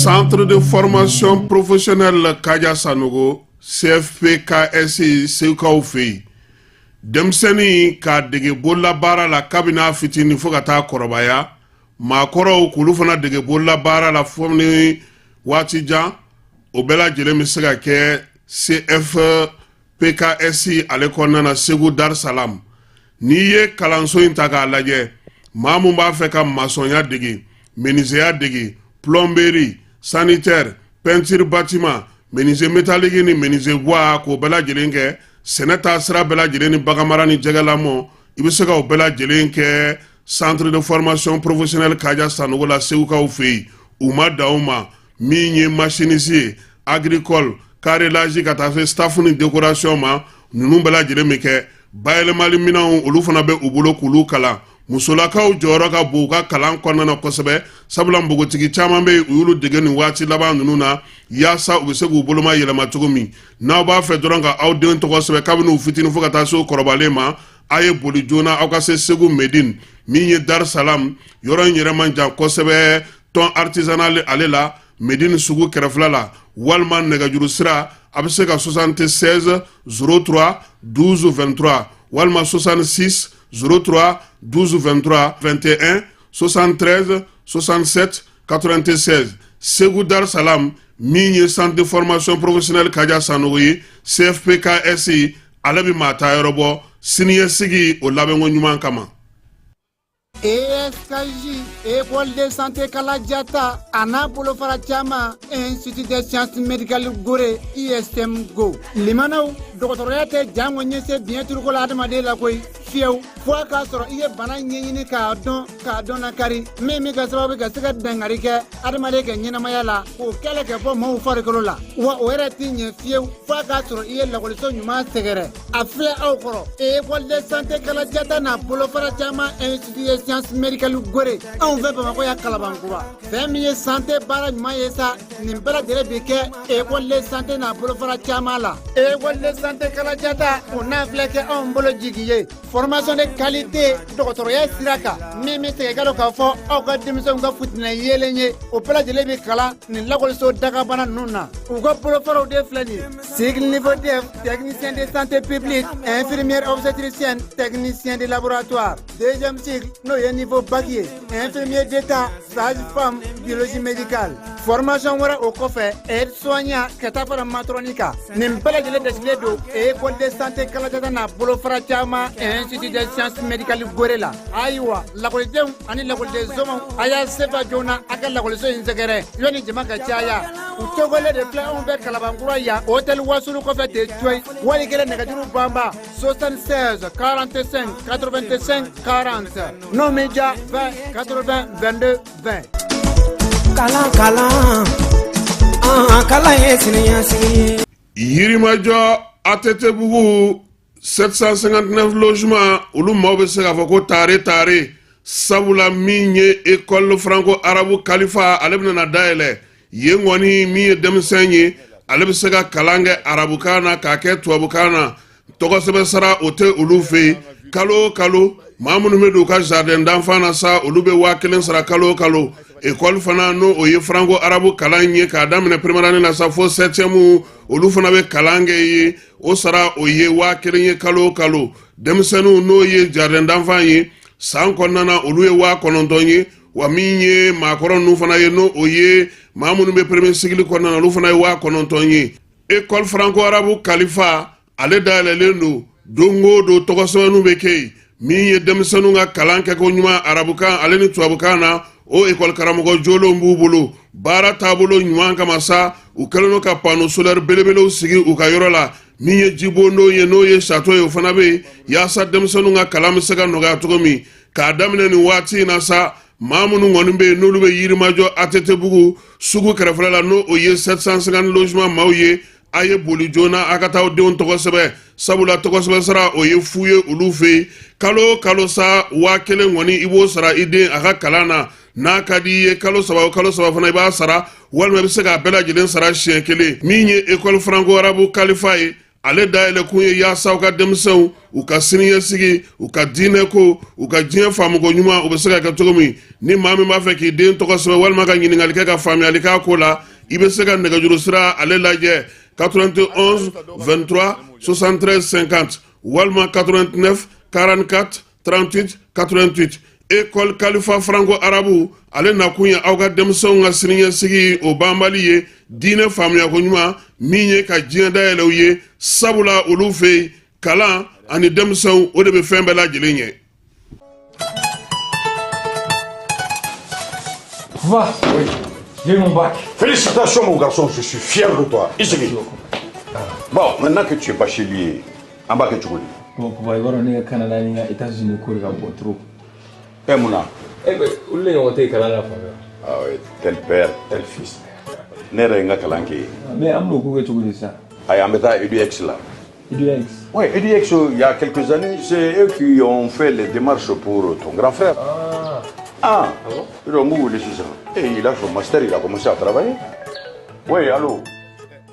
Centre de formation professionnelle Kaja Sanogo, CFP-KSI Seukaw fei. Demseni ka dege bolla bara la kabina fitini fo ka taa kɔrɔbaya. Maakɔrɔw k'olu fana dege bolla bara la fo ni waati jan. O bɛɛ lajɛlen bɛ se ka kɛ CFP-KSI ale kɔnɔna na Segu Dar Salam. N'i ye kalanso in ta k'a lajɛ, maa mun b'a fɛ ka masɔnya dege, menuisier dege, plomberie, sanitaire, peinture bâtiment, menuisier métallique ni menuisier bois k'o bɛɛ lajɛlen kɛ, sɛnɛ taa sira bɛɛ lajɛlen ni baganmara ni jɛgɛlamɔ, i bɛ se ka o bɛɛ lajɛlen kɛ centre de formation professionnelle Kaja Sanogo la Seukaw fɛ yen. U ma dan o ma min ye machiniste ye, agricole, carrelage ka taa se staff ni décoration ma, ninnu bɛɛ lajɛlen bɛ kɛ. Bayɛlɛmali minɛnw olu fana bɛ u bolo k'olu kalan. Musolakaw jɔyɔrɔ ka bon u ka kalan kɔnɔna na kosɛbɛ, sabula npogotigi caman bɛ u y'olu dege nin waati laban ninnu na yaasa u bɛ se k'u boloma yɛlɛma cogo min. N'aw b'a fɛ dɔrɔn ka aw den tɔgɔ sɛbɛn kabini u fitinin fo ka taa se o kɔrɔbalen ma, a ye boli joona aw ka se Segu Medine min ye Dar Salam, yɔrɔ in yɛrɛ man jan kosɛbɛ, tɔn artisanal ale la, Medine sugu kɛrɛfɛla la, walima nɛgɛjuru sira a bɛ se ka 76 03 12 23 walima 66 03 12 23 21 73 67 96. Segu Dar Salam min ye centre de formation professionnelle Kaja Sanogo ye, CFP-KSI ale bɛ maa taa yɔrɔ bɔ siniɲɛsigi o labɛnko ɲuman kama. ESKJ, École de santé Kalajata, Ana Bolofara Chama, Institut de sciences médicales Gore, ISM Go. Limano, Doctorate Jamonyese, bien turco la demande la koi, Fieu, Foaka soro, Ie Bana Yen Kadona Kari, Mimi Gasawa Gasaka Dangarika, Adamaleka Yenamayala, ou Kalaka Mo Faricolola, ou Eratin, Fieu, Foaka soro, Ie la Colison Yuma Segere, Affaire Aukoro, École de santé Kalajata, Na Bolofara Chama, Institut de sciences médicales Gore, on veut pas m'envoyer à Kalabankura. Famille santé bara Mayesa, Nimbala de Rebeke, École de santé na Bolofara Chamala, École de santé Kalajata, on a flecké en bolo jigiye. Formation de qualité, doctorat Siraka, Mimi Tegalo Kafo, Oka Dimson Gafutna Yelenye, Opera de Lebekala, Nilakolso Dagabana Nuna, Ugo Bolofaro de Flani, Sigle niveau DEF, technicien de santé publique, infirmière obstétricienne, technicien de laboratoire, deuxième cycle, no niveau baguier, infirmier d'état, sage-femme, biologie médicale. Formation wara au coffre, aide-soignant, katafara matronica, Nimbala de l'Edesledo, École de santé Kalajana, Bolofara Chama, Institut de sciences médicales Gorela, Aïwa, la collection, Annie la collection, Aya Seva Jona, Akal la collection Inzegere, Yoni Jamaka Chaya, Utogole de Fla Umber Kalabanguraya, Hôtel Wasulu Kofete, Waligere Negaduru Bamba, 76 45 85 40, non média 20 80 22 20. Kala Yirimajɔ Atetebugu 759 logements olu maaw bɛ se k'a fɔ ko tare sabula min ye école franco-arabe kalifa ale bɛna dayɛlɛ yen kɔni min ye denmisɛn ye ale bɛ se ka kalan kɛ arabukan na k'a kɛ tubabukan na tɔgɔsɛbɛ sara o tɛ olu fɛ yen kalo o kalo maa minnu bɛ don u ka jardin d'enfant na sa olu bɛ 1000 sara kalo o kalo. École fana no o ye franco-arabe kalan ye k'a daminɛ première année na sa fo 7e olu fana bɛ kalan kɛ ye o sara o ye 1000 ye kalo o kalo. Denmisɛnninw n'o ye jardin d'enfant ye san kɔnɔna na olu ye 9000 ye wa min ye maakɔrɔ ninnu fana ye no o ye maa minnu bɛ premier cycle kɔnɔna na olu fana ye 9000 ye. École franco-arabe kalifa ale dayɛlɛlen don o don tɔgɔsɛbɛnninw bɛ kɛ yen min ye denmisɛnninw ka kalan kɛko ɲuman arabukan ale ni tubabukan na. O école karamɔgɔ jolenw b'u bolo baara taabolo ɲuman kama sa u kɛlen don ka panneau solaire belebelew sigi u ka yɔrɔ la min ye jibondenw ye n'o ye château ye o fana bɛ yen yaasa denmisɛnninw ka kalan bɛ se ka nɔgɔya cogo min k'a daminɛ nin waati in na sa maa minnu kɔni bɛ yen n'olu bɛ Yirimajɔ Atetebugu sugu kɛrɛfɛla la n'o o ye 750 logements maaw ye a ye boli joona a ka taa aw denw tɔgɔ sɛbɛn sabula tɔgɔsɛbɛn sara o ye fu ye olu fɛ yen kalo o kalo sa 1000 kɔni i b'o sara i den a ka kalan na. N'a ka di ye kalo saba fana i b'a sara walima i bɛ se k'a bɛɛ lajɛlen sara siɲɛ kelen min ye école franco-arabe kalifa ye ale dayɛlɛ kun ye yaasa u ka denmisɛnw u ka siniɲɛsigi u ka diinɛ ko u ka diɲɛ faamuko ɲuman u bɛ se ka kɛ cogo min ni maa min b'a fɛ k'i den tɔgɔ sɛbɛn walima ka ɲininkali kɛ ka faamuyali k'a ko la i bɛ se ka nɛgɛjuru sira ale lajɛ 91 23 73 50 walima 89 44 38 88 école Kalifa Franco Arabu ale nakun ye aw ka denmisɛnw ka siniɲɛsigi o banbali ye diinɛ faamuyako ɲuman min ye ka diɲɛ dayɛlɛ u ye sabula olu fɛ yen kalan ani denmisɛnw o de bɛ fɛn bɛɛ lajɛlen ɲɛ. Va, oui, j'ai mon bac. Félicitations mon garçon, je suis fier de toi. Ici. Bon, maintenant que tu es bachelier, en bas que tu connais. Bon, pour voir on est au Canada, on est aux États-Unis, on est bon trop. Eh Mouna. Eh ben, où est-ce qu'on est au Canada? Ah oui, tel père, tel fils. N'est-ce pas Kalanki? Mais on a beaucoup de ça. Ah, il y a EduX là. EduX? Oui, EduX, il y a quelques années, c'est eux qui ont fait les démarches pour ton grand frère. Ah bon? Et il a son master, il a commencé à travailler. Oui, allô?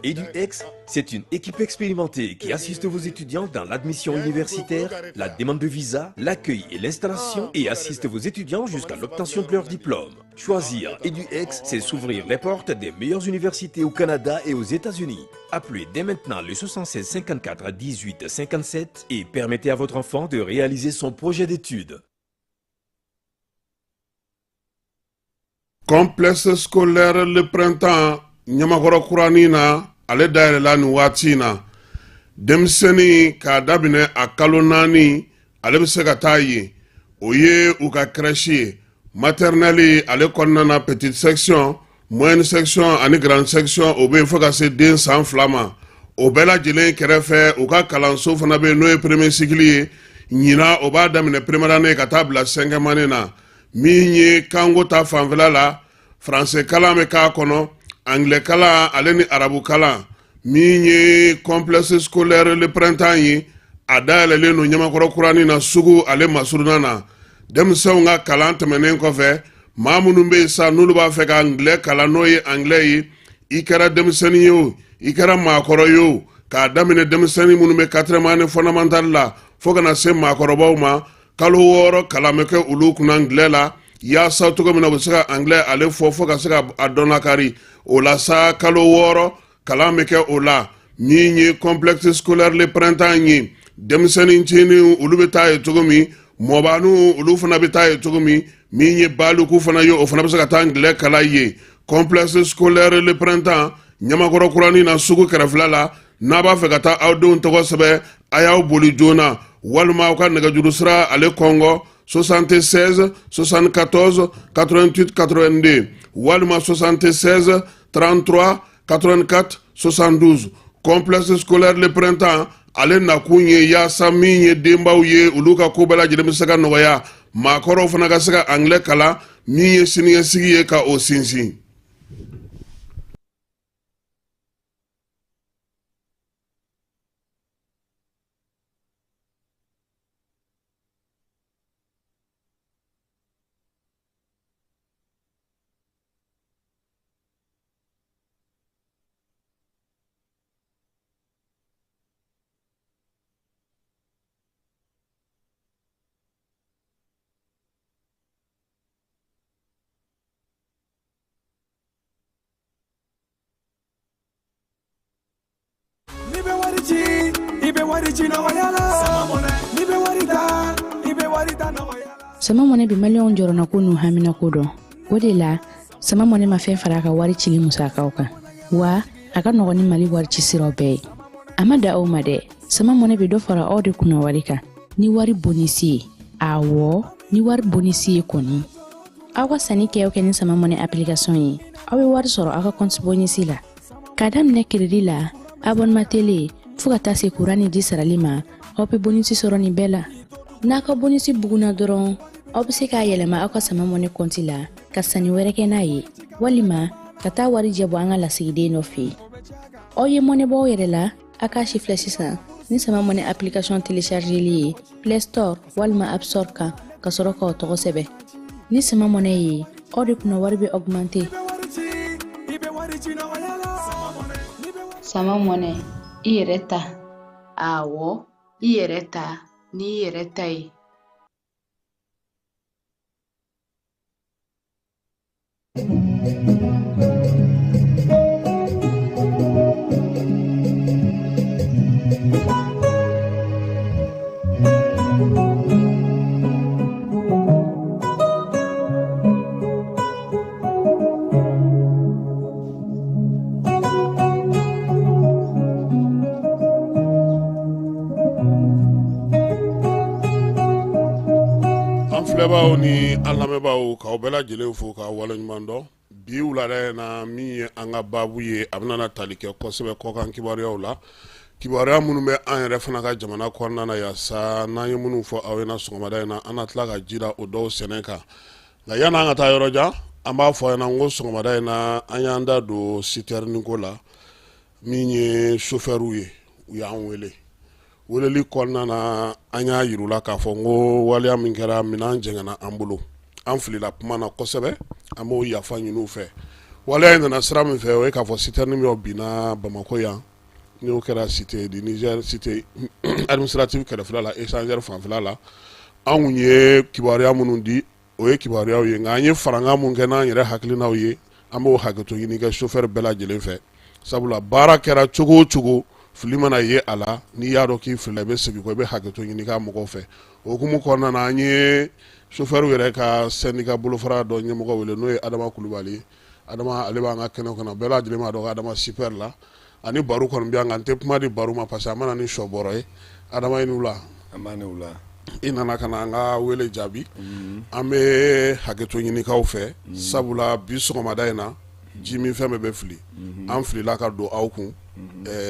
EduX, c'est une équipe expérimentée qui assiste vos étudiants dans l'admission universitaire, la demande de visa, l'accueil et l'installation et assiste vos étudiants jusqu'à l'obtention de leur diplôme. Choisir EduX, c'est s'ouvrir les portes des meilleures universités au Canada et aux États-Unis. Appelez dès maintenant le 76 54 18 57 et permettez à votre enfant de réaliser son projet d'études. Complexe scolaire le printemps Nyamakoro Kuranina ale dayɛlɛla nin waati na denmisɛnnin k'a daminɛ a kalo 4 ale bɛ se ka taa yen o ye u ka crèche ye maternelle ale kɔnɔna na petite section moyenne section ani grande section o bɛ yen fo ka se den san 2 ma o bɛɛ lajɛlen kɛrɛfɛ u ka kalanso fana bɛ yen n'o ye premier cycle ye ɲina o b'a daminɛ première année ka taa bila 5e année na min ye kanko ta fanfɛla la français kalan bɛ k'a kɔnɔ anglais kalan ale ni arabu kalan min ye complexe scolaire le printemps ye a dayɛlɛlen no Ɲamakɔrɔ Kurani na sugu ale masurunan na denmisɛnw ka kalan tɛmɛnen kɔfɛ maa minnu bɛ yen sa n'olu b'a fɛ ka anglais kalan n'o ye anglais ye i kɛra denmisɛnnin ye o i kɛra maakɔrɔ ye o k'a daminɛ denmisɛnnin minnu bɛ 4e année fondamentale la fo kana se maakɔrɔbaw ma kalo 6 kalan bɛ kɛ olu kunna anglais la yaasa cogo min na u bɛ se ka anglais ale fɔ ka se ka a dɔn lakari o la sa kalo 6 kalan bɛ kɛ o la min ye complexe scolaire le printemps ye denmisɛnnin ncinin olu bɛ taa ye cogo min mɔbaanu olu fana bɛ taa ye cogo min ye baluku fana ye o fana bɛ se ka taa anglais kalan ye complexe scolaire le printemps Ɲamakɔrɔ Kurani na sugu kɛrɛfɛla la n'a b'a fɛ ka taa aw denw tɔgɔ sɛbɛn a y'aw boli joona walima aw ka nɛgɛjuru sira ale kɔngɔ 76 74 88 82 walima 76 33 84 72 complexe scolaire le printemps ale nakun ye yaasa min ye denbaw ye olu ka ko bɛɛ lajɛlen bɛ se ka nɔgɔya maakɔrɔw fana ka se ka anglais kalan min ye siniɲɛsigi ye ka o sinsin. Sama mɔnɛ bi maliyɛnw jɔrɔna ko n'u hamina ko dɔn o de la sama mɔnɛ ma fɛn fara a ka wari cili musakaw kan wa a ka nɔgɔn ni Mali wari ci siraw bɛɛ ye a ma da aw ma dɛ sama mɔnɛ bi dɔ fara aw de kunna wari kan ni wari bonisi ye awɔ ni wari bonisi ye kɔni aw ka sanni kɛ ni sama mɔnɛ application ye aw bɛ wari sɔrɔ aw ka compte bonisi la ka daminɛ crédit la abonnement télé fo ka taa se courant ni ji sarali ma aw bɛ bonisi sɔrɔ nin bɛɛ la n'a ka bonisi buguna dɔrɔn aw bɛ se k'a yɛlɛma aw ka sama mɔnɛ compte la ka sanni wɛrɛ kɛ n'a ye walima ka taa wari jɛ bɔ an ka lasigiden dɔ fɛ yen aw ye mɔnɛ bɔ aw yɛrɛ la a k'a si filɛ sisan ni sama mɔnɛ application téléchargeli ye Play Store walima App Store kan ka sɔrɔ k'aw tɔgɔ sɛbɛn ni sama mɔnɛ ye aw de kunna wari bɛ augmenter. Sama mɔnɛ i yɛrɛ ta Awɔ, i yɛrɛ ta n'i yɛrɛ ta ye. Filɛbaaw ni an lamɛnbaaw k'aw bɛɛ lajɛlen fo k'aw waleɲuman dɔn bi wulada in na min ye an ka baabu ye a bɛna tali kɛ kosɛbɛ kɔkan kibaruyaw la kibaruya minnu bɛ an yɛrɛ fana ka jamana kɔnɔna na yaasa n'an ye minnu fɔ aw ɲɛna sɔgɔmada in na an na tila ka jira o dɔw sɛnɛ kan nka yan'an ka taa yɔrɔ jan an b'a fɔ a ɲɛna n ko sɔgɔmada in na an y'an da don sitɛrini ko la min ye sofɛriw ye u y'an wele weleli kɔnɔna na an y'a yirula k'a fɔ n ko waleya min kɛra minɛn jɛngɛnna an bolo an filila kuma na kosɛbɛ an b'o yafa ɲini u fɛ waleya in nana sira min fɛ o ye k'a fɔ sitɛrini min binna Bamako yan n'o kɛra cité du Niger cité administrative kɛrɛfɛla la échangeur fanfɛla la anw ye kibaruya minnu di o ye kibaruyaw ye nka an ye farankan mun kɛ n'an yɛrɛ hakilinaw ye an b'o hakɛto ɲini kɛ chauffeur bɛɛ lajɛlen fɛ sabula baara kɛra cogo o cogo fili mana ye a la n'i y'a dɔn k'i filila i bɛ segin kɔ i bɛ hakɛto ɲini k'a mɔgɔw fɛ o hukumu kɔnɔna na an ye chauffeur yɛrɛ ka syndicat bolofara dɔ ɲɛmɔgɔ wele n'o ye Adama Kulubali Adama ale b'an ka kɛnɛ kɔnɔ bɛɛ lajɛlen b'a dɔn ko Adama super la ani baro kɔni bɛ yan nka n tɛ kuma di baro ma parce que a mana ni sɔbɔrɔ ye Adama i ni wula i nana ka na an ka wele jaabi an bɛ hakɛto ɲini k'aw fɛ sabula bi sɔgɔmada in na ji min fɛn bɛɛ bɛ fili an filila ka don aw kun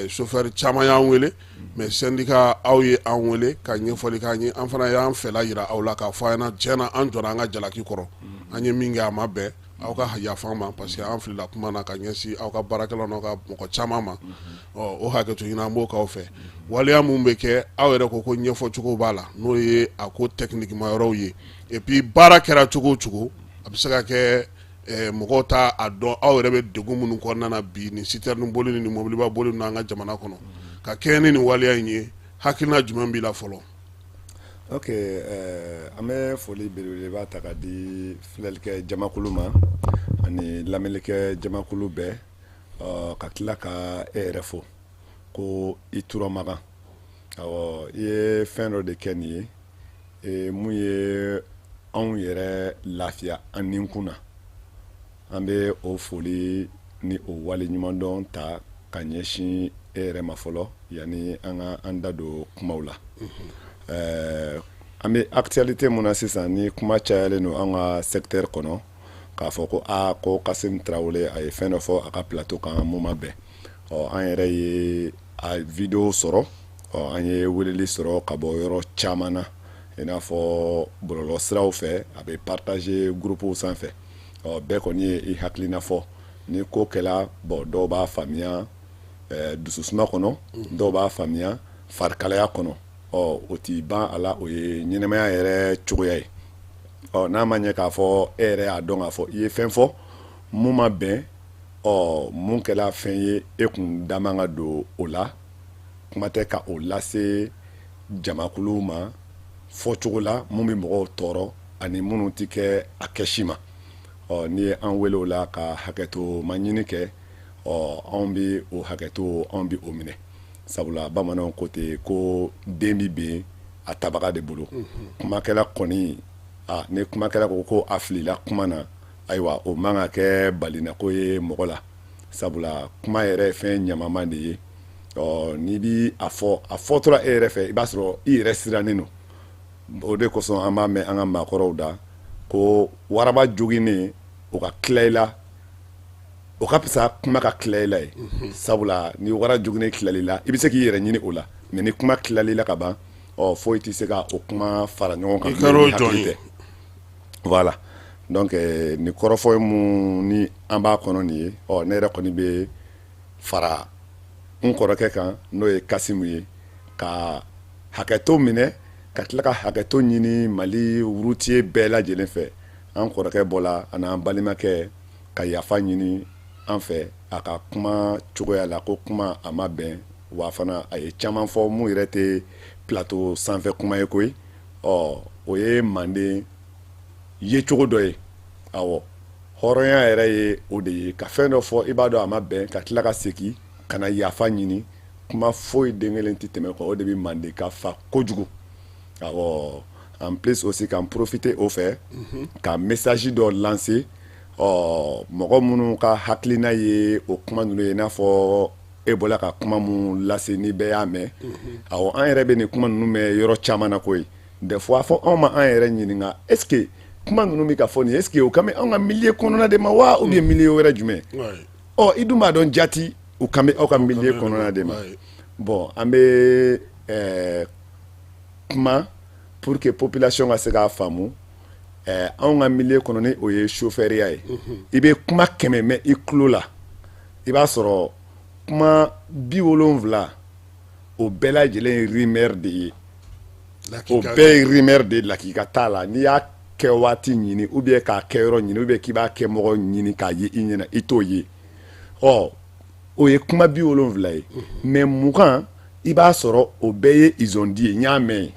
chauffeur caman y'an wele mais syndicat aw ye an wele ka ɲɛfɔli k'an ye an fana y'an fɛla yira aw la k'a fɔ an ɲɛna tiɲɛna an jɔra an ka jalaki kɔrɔ an ye min kɛ a ma bɛn aw ka yafa an ma parce que an filila kuma na ka ɲɛsin aw ka baarakɛlaw n'aw ka mɔgɔ caman ma o hakɛto ɲini an b'o k'aw fɛ waleya mun bɛ kɛ aw yɛrɛ ko ɲɛfɔcogo b'a la n'o ye a ko technique ma yɔrɔw ye et puis baara kɛra cogo o cogo a bɛ se ka kɛ mɔgɔw t'a dɔn aw yɛrɛ bɛ degun minnu kɔnɔna na bi ni citerne boli ni mobiliba boli ninnu an ka jamana kɔnɔ ka kɛɲɛ ni nin waleya in ye hakilina jumɛn b'i la fɔlɔ. Ok, an bɛ foli belebeleba ta ka di filɛlikɛ jamakulu ma ani lamɛnlikɛ jamakulu bɛɛ ka tila ka e yɛrɛ fo ko i turamagan awɔ i ye fɛn dɔ de kɛ nin ye mun ye anw yɛrɛ lafiya an nin kun na an bɛ o foli ni o wale ɲumandɔn ta ka ɲɛsin e yɛrɛ ma fɔlɔ yanni an ka an da don kumaw la an bɛ actualité mun na sisan ni kuma cayalen don an ka secteur kɔnɔ k'a fɔ ko ko Kasim Tarawele a ye fɛn dɔ fɔ a ka plateau kan mun ma bɛn an yɛrɛ ye a video sɔrɔ an ye weleli sɔrɔ ka bɔ yɔrɔ caman na i n'a fɔ bɔlɔlɔ siraw fɛ a bɛ partager groupew sanfɛ bɛɛ kɔni ye i hakilina fɔ ni ko kɛla dɔw b'a faamuya dususuma kɔnɔ dɔw b'a faamuya farikalaya kɔnɔ o ti ban a la o ye ɲɛnɛmaya yɛrɛ cogoya ye n'a ma ɲɛ k'a fɔ e yɛrɛ y'a dɔn k'a fɔ i ye fɛn fɔ mun ma bɛn mun kɛla fɛn ye e kun da man ka don o la kuma tɛ ka o lase jamakuluw ma fɔcogo la mun bɛ mɔgɔw tɔɔrɔ ani minnu ti kɛ a kɛsi ma n'i ye an wele o la ka hakɛto ma ɲini kɛ anw bɛ o hakɛto anw bɛ o minɛ sabula bamananw ko ten ko den bi ben a tabaga de bolo kumakɛla kɔni ni kumakɛla ko a filila kuma na ayiwa o man ka kɛ balinako ye mɔgɔ la sabula kuma yɛrɛ ye fɛn ɲamaman de ye n'i bi a fɔtɔla e yɛrɛ fɛ i b'a sɔrɔ i yɛrɛ sirannen don o de kosɔn an b'a mɛn an ka maakɔrɔw da ko waraba joginnen o ka tila i la o ka fisa kuma ka tila i la ye sabula ni wara joginnen tilali la i bɛ se k'i yɛrɛ ɲini o la mais ni kuma tilali la ka ban foyi tɛ se ka o kuma fara ɲɔgɔn kan ni hakili tɛ voilà donc ni kɔrɔfɔ mun ni an b'a kɔnɔ nin ye ne yɛrɛ kɔni bɛ fara n kɔrɔkɛ kan n'o ye Kasimu ye ka hakɛto minɛ ka tila ka hakɛto ɲini Mali routier bɛɛ lajɛlen fɛ an kɔrɔkɛ bɔla a n'an balimakɛ ka yafa ɲini an fɛ a ka kuma cogoya la ko kuma a ma bɛn wa fana a ye caman fɔ mun yɛrɛ tɛ plateau sanfɛ kuma ye koyi o ye manden yecogo dɔ ye awɔ hɔrɔnya yɛrɛ ye o de ye ka fɛn dɔ fɔ i b'a dɔn a ma bɛn ka tila ka segin ka na yafa ɲini kuma foyi den kelen tɛ tɛmɛ kɔ o de bɛ manden ka fa kojugu awɔ en plus aussi k'an profiter o fɛ ka message dɔ lancer mɔgɔ minnu ka hakilina ye o kuma ninnu ye i n'a fɔ e bɔra ka kuma mun lase ni bɛɛ y'a mɛn awɔ an yɛrɛ bɛ nin kuma ninnu mɛn yɔrɔ caman na koyi des fois fɔ anw ma an yɛrɛ ɲininka est ce que kuma ninnu bɛ ka fɔ nin est ce que o kan bɛ anw ka milieu kɔnɔna de ma wa ou bien milieu wɛrɛ jumɛn i dun b'a dɔn jati o kan bɛ aw ka milieu kɔnɔna de ma bon an bɛ kuma pour que population ka se k'a faamu anw ka milieu kɔnɔ ni o ye chauffeuria ye i bɛ kuma 100 mɛn i tulo la i b'a sɔrɔ kuma 70 o bɛɛ lajɛlen ye rumeur de ye o bɛɛ ye rumeur de lakika t'a la n'i y'a kɛ waati ɲini ou bien k'a kɛ yɔrɔ ɲini ou bien k'i b'a kɛ mɔgɔ ɲini k'a ye i ɲɛna i t'o ye o ye kuma 70 ye mais mugan i b'a sɔrɔ o bɛɛ ye izondi ye n y'a mɛn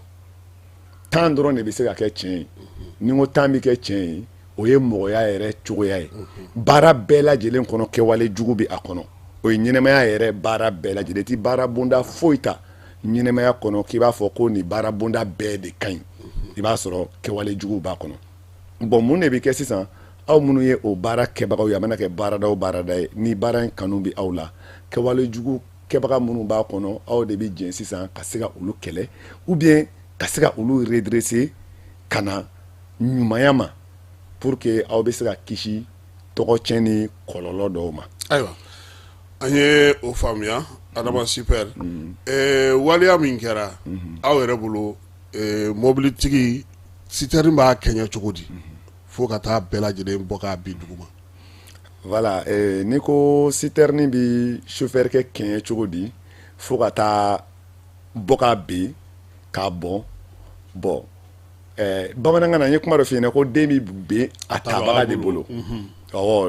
10 dɔrɔn de bɛ se ka kɛ tiɲɛ ye ni n ko 10 bɛ kɛ tiɲɛ ye o ye mɔgɔya yɛrɛ cogoya ye baara bɛɛ lajɛlen kɔnɔ kɛwale jugu bɛ a kɔnɔ o ye ɲɛnɛmaya yɛrɛ baara bɛɛ lajɛlen ti baara bonda foyi ta ɲɛnɛmaya kɔnɔ k'i b'a fɔ ko nin baara bonda bɛɛ de ka ɲi i b'a sɔrɔ kɛwale jugu b'a kɔnɔ bon mun de bɛ kɛ sisan aw minnu ye o baara kɛbagaw ye a mana kɛ baarada o baarada ye ni baara in kanu bɛ aw la kɛwale jugu kɛbaga minnu b'a kɔnɔ aw de bɛ jɛn sisan ka se ka olu kɛlɛ ou bien ka se ka olu redresser ka na ɲumanya ma pour que aw bɛ se ka kisi tɔgɔ tiɲɛ ni kɔlɔlɔ dɔw ma. Ayiwa an ye o faamuya Adama super waliya min kɛra aw yɛrɛ bolo mobilitigi citerne b'a kɛɲɛ cogo di fo ka taa bɛɛ lajɛlen bɔ k'a bin dugu ma. Voilà ni ko citerne bi chauffeur kɛ kɛɲɛ cogo di fo ka taa bɔ k'a bin k'a bɔn bon bamanankan na n ye kuma dɔ f'i ɲɛna ko den bɛ bin a tabaga de bolo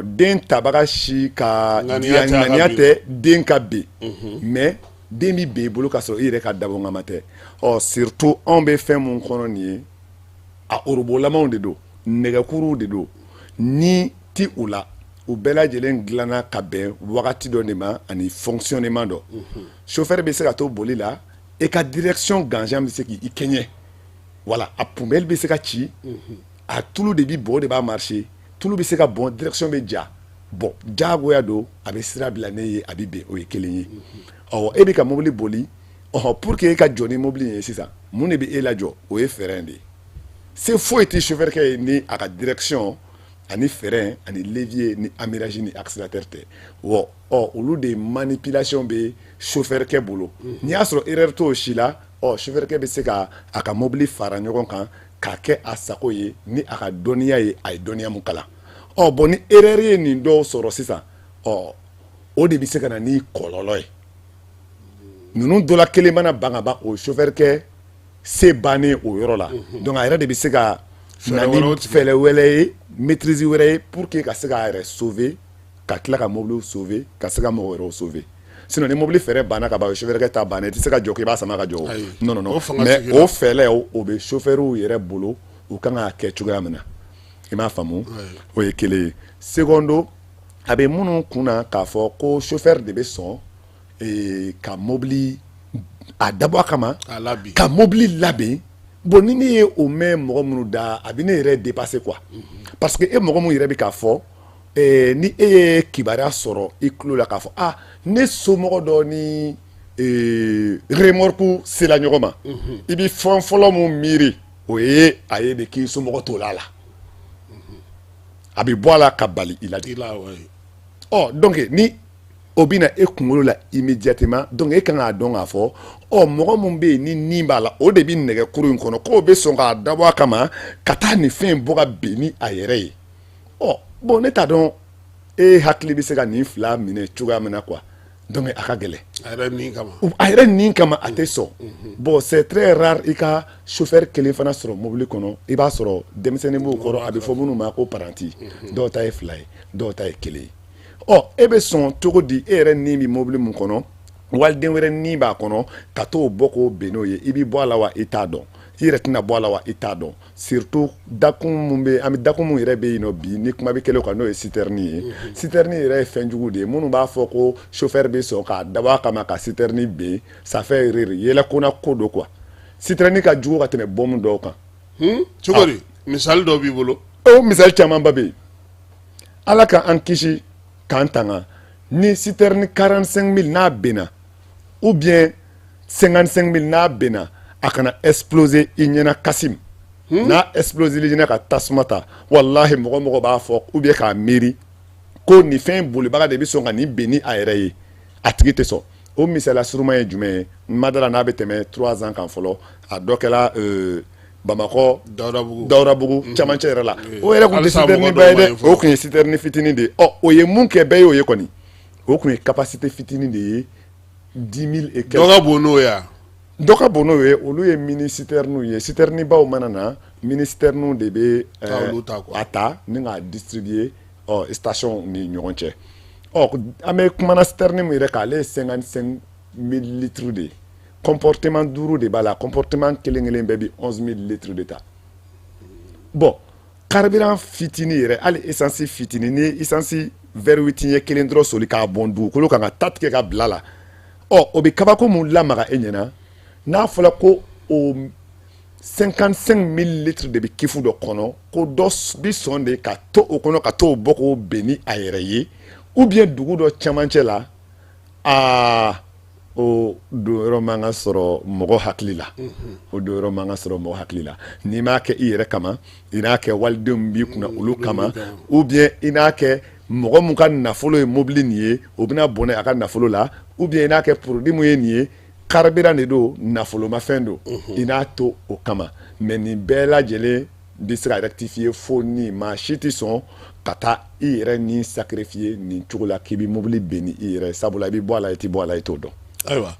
den tabaga si ka ŋaniya tɛ den ka bin mais den bɛ bin i bolo k'a sɔrɔ i yɛrɛ ka dabɔnkama tɛ surtout anw bɛ fɛn mun kɔnɔ nin ye a orobolamaw de don nɛgɛkuruw de don ni ti u la u bɛɛ lajɛlen dilanna ka bɛn wagati dɔ de ma ani fonctionnement dɔ chauffeur bɛ se ka to boli la e ka direction gansan bɛ se k'i kɛɲɛ voilà a poubelle bɛ se ka ci a tulu de bɛ bɔ o de b'a marcher tulu bɛ se ka bɔn direction bɛ ja bon diyagoya don a bɛ sira bila ne ye a bɛ bɛn o ye kelen ye e bɛ ka mobili boli pour que e ka jɔ ni mobili ye sisan mun de bɛ e lajɔ o ye frein de ye se foyi tɛ chauffeur kɛ ye ni a ka direction ani frein ani levier ni embrayage ni accélérateur tɛ olu de manipulation bɛ chauffeur kɛ bolo n'i y'a sɔrɔ erreur t'o si la chauffeur kɛ bɛ se ka a ka mobili fara ɲɔgɔn kan k'a kɛ a sago ye ni a ka dɔnniya ye a ye dɔnniya mun kalan bon ni erreur ye nin dɔw sɔrɔ sisan o de bɛ se ka na ni kɔlɔlɔ ye ninnu dɔ la kelen mana ban ka ban o chauffeur kɛ se bannen o yɔrɔ la donc a yɛrɛ de bɛ se ka na ni fɛɛrɛ wɛrɛ ye maîtrise wɛrɛ ye pour que ka se k'a yɛrɛ sauver ka tila ka mobile sauver ka se ka mɔgɔ wɛrɛw sauver sinon ni mobile fɛɛrɛ banna ka ban o chauffeur kɛ ta bannen i tɛ se ka jɔ k'i b'a sama ka jɔ non mais o fɛɛrɛ o bɛ chauffeurw yɛrɛ bolo u kan k'a kɛ cogoya min na i m'a faamu o ye kelen ye secondo a bɛ minnu kunna k'a fɔ ko chauffeur de bɛ sɔn ka mobili a dabɔ a kama ka mobili labɛn bon ni ne ye o mɛn mɔgɔ minnu da a bɛ ne yɛrɛ dépasser quoi parce que e mɔgɔ min yɛrɛ bɛ k'a fɔ ni e ye kibaruya sɔrɔ i tulo la k'a fɔ ne somɔgɔ dɔ ni remorque sela ɲɔgɔn ma i bɛ fɛn fɔlɔ mun miiri o ye a ye de k'i somɔgɔ t'o la a bɛ bɔ a la ka bali i la de donc ni o bɛ na e kunkolo la immédiatement donc e kan k'a dɔn k'a fɔ mɔgɔ min bɛ yen ni nin b'a la o de bɛ nɛgɛkuru in kɔnɔ k'o bɛ sɔn k'a dabɔ a kama ka taa nin fɛn bɔ ka bɛn ni a yɛrɛ ye bon ne t'a dɔn e hakili bɛ se ka nin fila minɛ cogoya min na quoi donc a ka gɛlɛn a yɛrɛ nin kama a tɛ sɔn bon c'est très rare i ka chauffeur kelen fana sɔrɔ mobili kɔnɔ i b'a sɔrɔ denmisɛnnin b'o kɔrɔ a bɛ fɔ minnu ma ko paranti dɔw ta ye fila ye dɔw ta ye kelen ye e bɛ sɔn cogo di e yɛrɛ nin bɛ mobili mun kɔnɔ waliden wɛrɛ ni b'a kɔnɔ ka t'o bɔ k'o ben n'o ye i b'i bɔ a la wa i t'a dɔn i yɛrɛ tɛna bɔ a la wa i t'a dɔn surtout dakun mun bɛ an bɛ dakun mun yɛrɛ bɛ yen nɔ bi ni kuma bɛ kɛlɛ o kan n'o ye citerne ye citerne yɛrɛ ye fɛn jugu de ye minnu b'a fɔ ko chauffeur bɛ sɔn k'a dabɔ a kama ka citerne ben ça fait rire yɛlɛkonna ko don quoi citerne ka jugu ka tɛmɛ bombe dɔw kan. cogo di misali dɔ b'i bolo. o misali camanba bɛ yen ala ka an kisi k'an tanga ni citerne 45 000 n'a benna ou bien 55 000 n'a benna a kana exploser i ɲɛna kasim n'a exploser li ɲɛna ka tasuma ta wallahi mɔgɔ b'a fɔ ou bien k'a miiri ko nin fɛn bolibaga de bɛ sɔn ka nin benni a yɛrɛ ye a tigi tɛ sɔn o misaliya suruma ye jumɛn ye madala n'a bɛ tɛmɛ 3 ans kan fɔlɔ a dɔ kɛla Bamakɔ Daurabugu camancɛ yɛrɛ la o yɛrɛ tun tɛ citerne ba ye dɛ o tun ye citerne fitinin de ye o ye mun kɛ bɛɛ y'o ye kɔni o tun ye capacité fitinin de ye 10 000 et quelques. dɔ ka bon n'o ye wa. dɔ ka bon n'o ye olu ye mini citerne ye citerne baw mana na mini citerne de bɛ a ta ni k'a distribuer station ni ɲɔgɔn cɛ an bɛ kumana citerne min yɛrɛ kan ale ye 55 000 litres de ye comportement 5 de b'a la comportement kelen bɛɛ bi 11 000 litres de ta bon carburant fitinin yɛrɛ hali essence fitinin ni essence verre 8 ye kelen dɔrɔn soli k'a bɔn dugukolo kan ka ta tigɛ ka bila la o bɛ kabako mun lamaga e ɲɛna n'a fɔra ko o 55 000 litres de bɛ kifu dɔ kɔnɔ ko dɔ bi sɔn de ka to o kɔnɔ ka t'o bɔ k'o benni a yɛrɛ ye ou bien dugu dɔ camancɛ la o don yɔrɔ man ka sɔrɔ mɔgɔ hakili la o don yɔrɔ man ka sɔrɔ mɔgɔ hakili la n'i m'a kɛ i yɛrɛ kama i n'a kɛ walidenw b'i kunna olu kama ou bien i n'a kɛ mɔgɔ mun ka nafolo ye mobili nin ye o bɛna bɔnɛ a ka nafolo la ou bien i n'a kɛ produit mun ye nin ye carburant de don nafolomafɛn don i n'a to o kama mais nin bɛɛ lajɛlen bɛ se ka rectifier fo ni maa si tɛ sɔn ka taa i yɛrɛ ni sacrifier nin cogo la k'i bɛ mobili benni i yɛrɛ sabula i bɛ bɔ a la i tɛ bɔ a la i t'o dɔn. ayiwa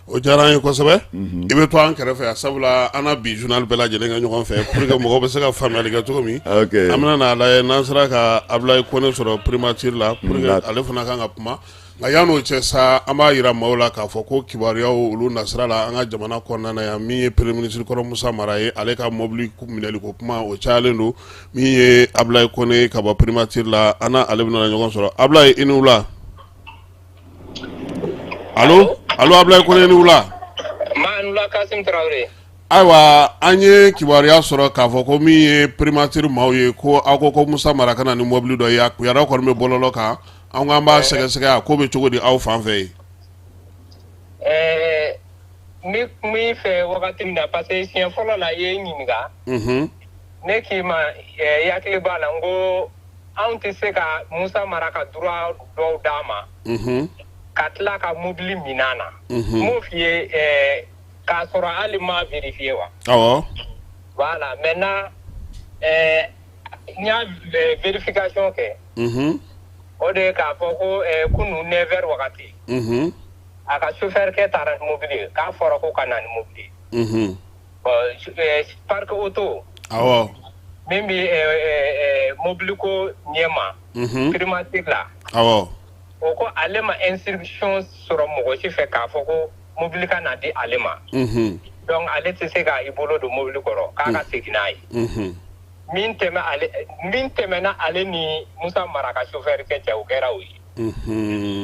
o diyara an ye kosɛbɛ i bɛ to an kɛrɛfɛ yan sabula an na bi journal bɛɛ lajɛlen kɛ ɲɔgɔn fɛ pour que mɔgɔw bɛ se ka faamuyali kɛ cogo min an bɛna n'a lajɛ n'an sera ka Ablaye Kone sɔrɔ primature la pour que ale fana kan ka kuma nka yan'o cɛ sa an b'a yira maaw la k'a fɔ ko kibaruyaw olu nasira la an ka jamana kɔnɔna na yan min ye premier ministre kɔrɔ Musa Mara ye ale ka mobili minɛli ko kuma o cayalen don min ye Ablaye Kone ka bɔ primature la an n'ale bɛna ɲɔgɔn sɔrɔ Ablaye i ni wula. Allo Ablaye Kone ni wula. Nula Kasim Traoré. Ayiwa an ye kibaruya sɔrɔ k'a fɔ ko min ye primature maaw ye ko aw ko Musa Mara ka na ni mobili dɔ ye a kuyara kɔni bɛ bɔlɔlɔ kan an k'an b'a sɛgɛsɛgɛ a ko bɛ cogo di aw fan fɛ yen. min fɛ wagati min na parce que siɲɛ fɔlɔ la i ye n ɲininka. ne k'i ma yakili b'a la n ko anw tɛ se ka Musa Mara ka droit dɔw d'a ma. ka tila ka mobili minɛ na. mun f'i ye k'a sɔrɔ hali ma vérifier wa. awɔ. voilà maintenant n y'a vérification kɛ. o de ye k'a fɔ ko kunu 9h wagati. a ka chauffeur kɛ taara ni mobili ye k'a fɔra ko ka na ni mobili ye. parc auto. awɔ. min bɛ mobili ko ɲɛma. primature la. awɔ. o ko ale ma instruction sɔrɔ mɔgɔ si fɛ k'a fɔ ko mobili ka na di ale ma. donc ale tɛ se ka i bolo don mobili kɔrɔ k'a ka segin n'a ye. min tɛmɛna ale ni Musa Mara ka chauffeur kɛ cɛ o kɛra o ye.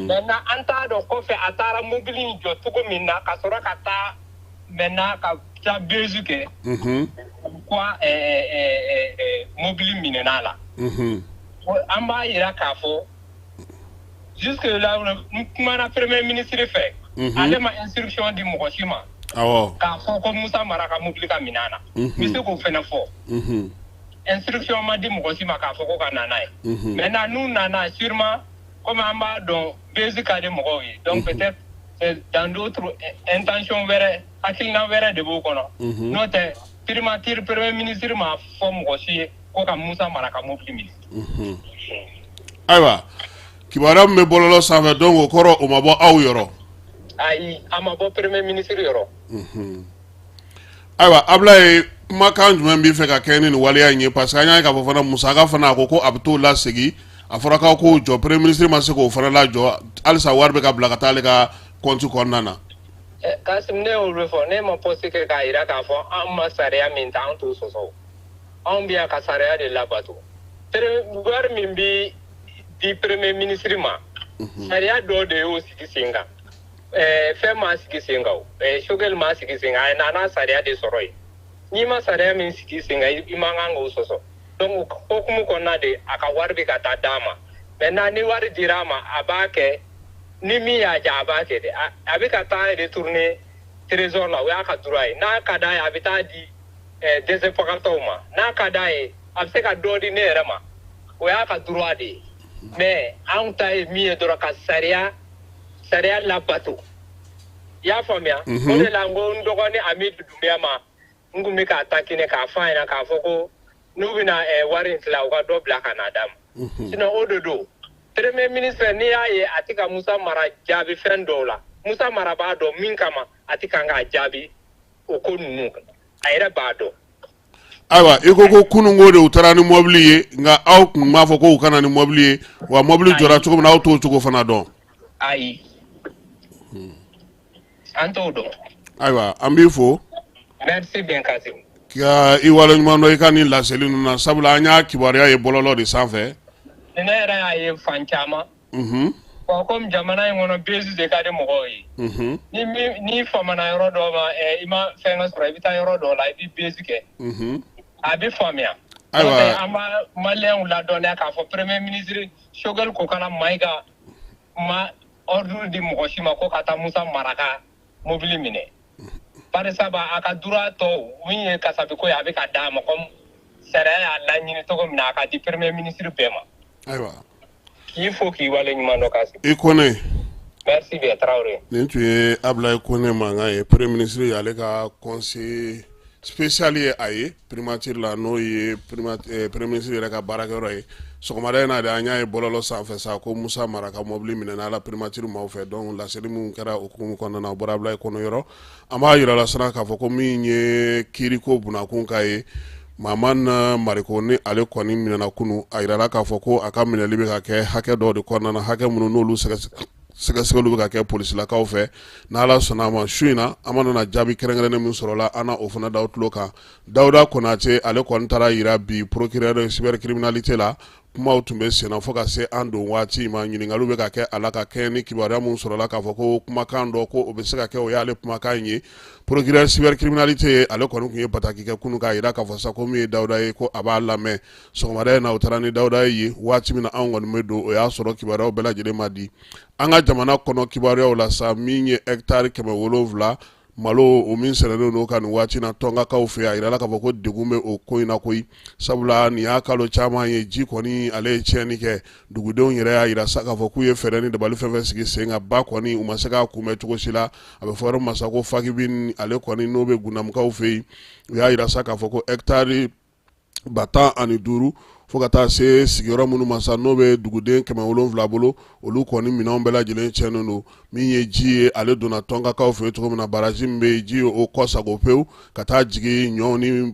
maintenant an t'a dɔn kɔfɛ a taara mobili in jɔ cogo min na ka sɔrɔ ka taa maintenant ka taa bezu kɛ. quoi mobili minɛna la. an b'a yira k'a fɔ jusque là n kumana premier ministre fɛ. ale ma instruction di mɔgɔ si ma. awɔ. k'a fɔ ko Musa Mara ka mobili ka minɛ na. n bɛ se k'o fɛnɛ fɔ. instruction ma di mɔgɔ si ma k'a fɔ ko ka na n'a ye. maintenant n'u nana sûrement comme an b'a dɔn bezi ka di mɔgɔw ye. donc peut-être dans d'autres intentions wɛrɛ hakilina wɛrɛ de b'o kɔnɔ. n'o tɛ primature premier ministre ma fɔ mɔgɔ si ye ko ka Musa Mara ka mobili minɛ. ayiwa kibaruya min bɛ bɔlɔlɔ sanfɛ donc o kɔrɔ o ma bɔ aw yɔrɔ. ayi a ma bɔ premier ministre yɔrɔ. ayiwa Ablaye kumakan jumɛn b'i fɛ ka kɛ ni nin waleya in ye parce que an y'a ye k'a fɔ fana musaka fana a ko ko a bɛ t'o lasegin a fɔra k'aw k'o jɔ premier ministre ma se k'o fana lajɔ halisa wari bɛ ka bila ka taa ale ka compte kɔnɔna na. Kasim ne y'olu fɔ ne ma poste kɛ k'a yira k'a fɔ an ma sariya min ta an t'o sɔsɔ anw bɛ yan ka sariya de labato wari min bi di premier ministre ma sariya dɔ de y'o sigi sen kan fɛn m'a sigi sen kan Choguel m'a sigi sen kan a ye n'a sariya de sɔrɔ yen n'i ma sariya min sigi sen kan i man kan k'o sɔsɔ donc hokumu kɔnɔna de a ka wari bɛ ka taa d'a ma maintenant ni wari dira a ma a b'a kɛ ni min y'a ja a b'a kɛ dɛ a bɛ ka taa retourner trésor la o y'a ka droit ye n'a ka d'a ye a bɛ taa di dɛsɛbagatɔw ma n'a ka d'a ye a bɛ se ka dɔ di ne yɛrɛ ma o y'a ka droit de ye mais anw ta ye min ye dɔrɔn ka sariya labato i y'a faamuya o de la n ko n dɔgɔnin Amidu Dunbiya ma n tun bɛ k'a taquiner k'a fɔ a ɲɛna k'a fɔ ko n'u bɛna wari in tila u ka dɔ bila ka n'a d'a ma sinon o de don premier ministre n'i y'a ye a tɛ ka Musa Mara jaabi fɛn dɔw la Musa Mara b'a dɔn min kama a tɛ kan k'a jaabi o ko ninnu a yɛrɛ b'a dɔn. Ayiwa i ko kununko de u taara ni mobili ye nka aw kun b'a fɔ ko u kana ni mobili ye wa mobili jɔra cogo min na aw t'o cogo fana dɔn. Ayi an t'o dɔn. Ayiwa an b'i fo. Merci bien Kasim. Ka i waleɲuman dɔn i ka nin laseli ninnu na sabula an y'a kibaruya ye bɔlɔlɔ de sanfɛ. Ne yɛrɛ y'a ye fan caman. Comme jamana in kɔnɔ base de ka di mɔgɔw ye. Ni famana yɔrɔ dɔ ma i ma fɛn ka sɔrɔ i bɛ taa yɔrɔ dɔ la i bɛ base kɛ. A bɛ faamuya. Ayiwa an b'a maliyɛnw ladɔnniya k'a fɔ premier ministre Choguel ko kana Mayiga ma ordre di mɔgɔ si ma ko ka taa Musa Mara ka mobili minɛ. Barisa a ka droit tɔ min ye kasabi ko ye a bɛ ka d'a ma comme sariya y'a laɲini cogo min na a ka di premier ministre bɛɛ ma. Ayiwa. K'i fo k'i waleɲuman dɔn Kasim. I Kone. Merci bien Traoré. Nin tun ye Ablaye Kone mankan ye premier ministre y'ale ka conseil spécial ye a ye primature la n'o ye premier ministre yɛrɛ ka baarakɛyɔrɔ ye sɔgɔmada in na de an y'a ye bɔlɔlɔ sanfɛ sa ko Musa Mara ka mobili minɛna ala primature maaw fɛ donc laseli min kɛra o hukumu kɔnɔna na o bɔra Ablaye Kone yɔrɔ an b'a yira la siran k'a fɔ ko min ye kiiriko bunakun ka ye Maman Mariko ni ale kɔni minɛna kunu a yirala k'a fɔ ko a ka minɛli bɛ ka kɛ hakɛ dɔw de kɔnɔna na hakɛ minnu n'olu sɛgɛsɛgɛliw bɛ ka kɛ polisilakaw fɛ n'Ala sɔnna a ma su in na an mana jaabi kɛrɛnkɛrɛnnen min sɔrɔla an na o fana da tulo kan Dawuda Konate ale kɔni taara yira bi procureur cybercriminalité la kumaw tun bɛ senna fo ka se an don waati ma ɲininkaliw bɛ ka kɛ a la ka kɛ ni kibaruya mun sɔrɔla k'a fɔ ko kumakan dɔ ko o bɛ se ka kɛ o y'ale kumakan ye procureur cybercriminalité ale kɔni tun ye bataki kɛ kunu k'a yira k'a fɔ sa ko min ye Dawuda ye ko a b'a lamɛn sɔgɔmada in na o taara ni Dawuda ye waati min na anw kɔni bɛ don o y'a sɔrɔ kibaruyaw bɛɛ lajɛlen ma di an ka jamana kɔnɔ kibaruyaw la sa min ye hectare 700 malo o min sɛnɛnen don ka nin waati na tɔngakaw fɛ a yirala k'a fɔ ko degun bɛ o ko in na koyi sabula nin y'a kalo caman ye ji kɔni ale ye tiɲɛni kɛ dugudenw yɛrɛ y'a yira sa k'a fɔ k'u ye fɛɛrɛ ni dabali fɛn fɛn sigi sen kan ba kɔni u ma se k'a kunbɛn cogo si la a bɛ fɔ yɔrɔ masa ko Fakibi ale kɔni n'o bɛ Gunamukaw fɛ yen u y'a yira sa k'a fɔ ko hectare 15 fo ka taa se sigiyɔrɔ minnu ma sa n'o bɛ duguden 700 bolo olu kɔni minɛnw bɛɛ lajɛlen tiɲɛnen don min ye ji ye ale donna tɔngakaw fɛ cogo min na baraji min bɛ ji o kɔ sago pewu ka taa jigin ɲɔw ni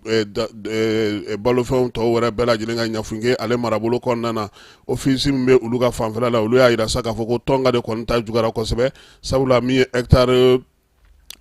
balofɛnw tɔw wɛrɛ bɛɛ lajɛlen ka ɲafunkɛ ale marabolo kɔnɔna na ofisi min bɛ olu ka fanfɛla la olu y'a yira sa k'a fɔ ko tɔnga de kɔni ta jugara kosɛbɛ sabula min ye hectare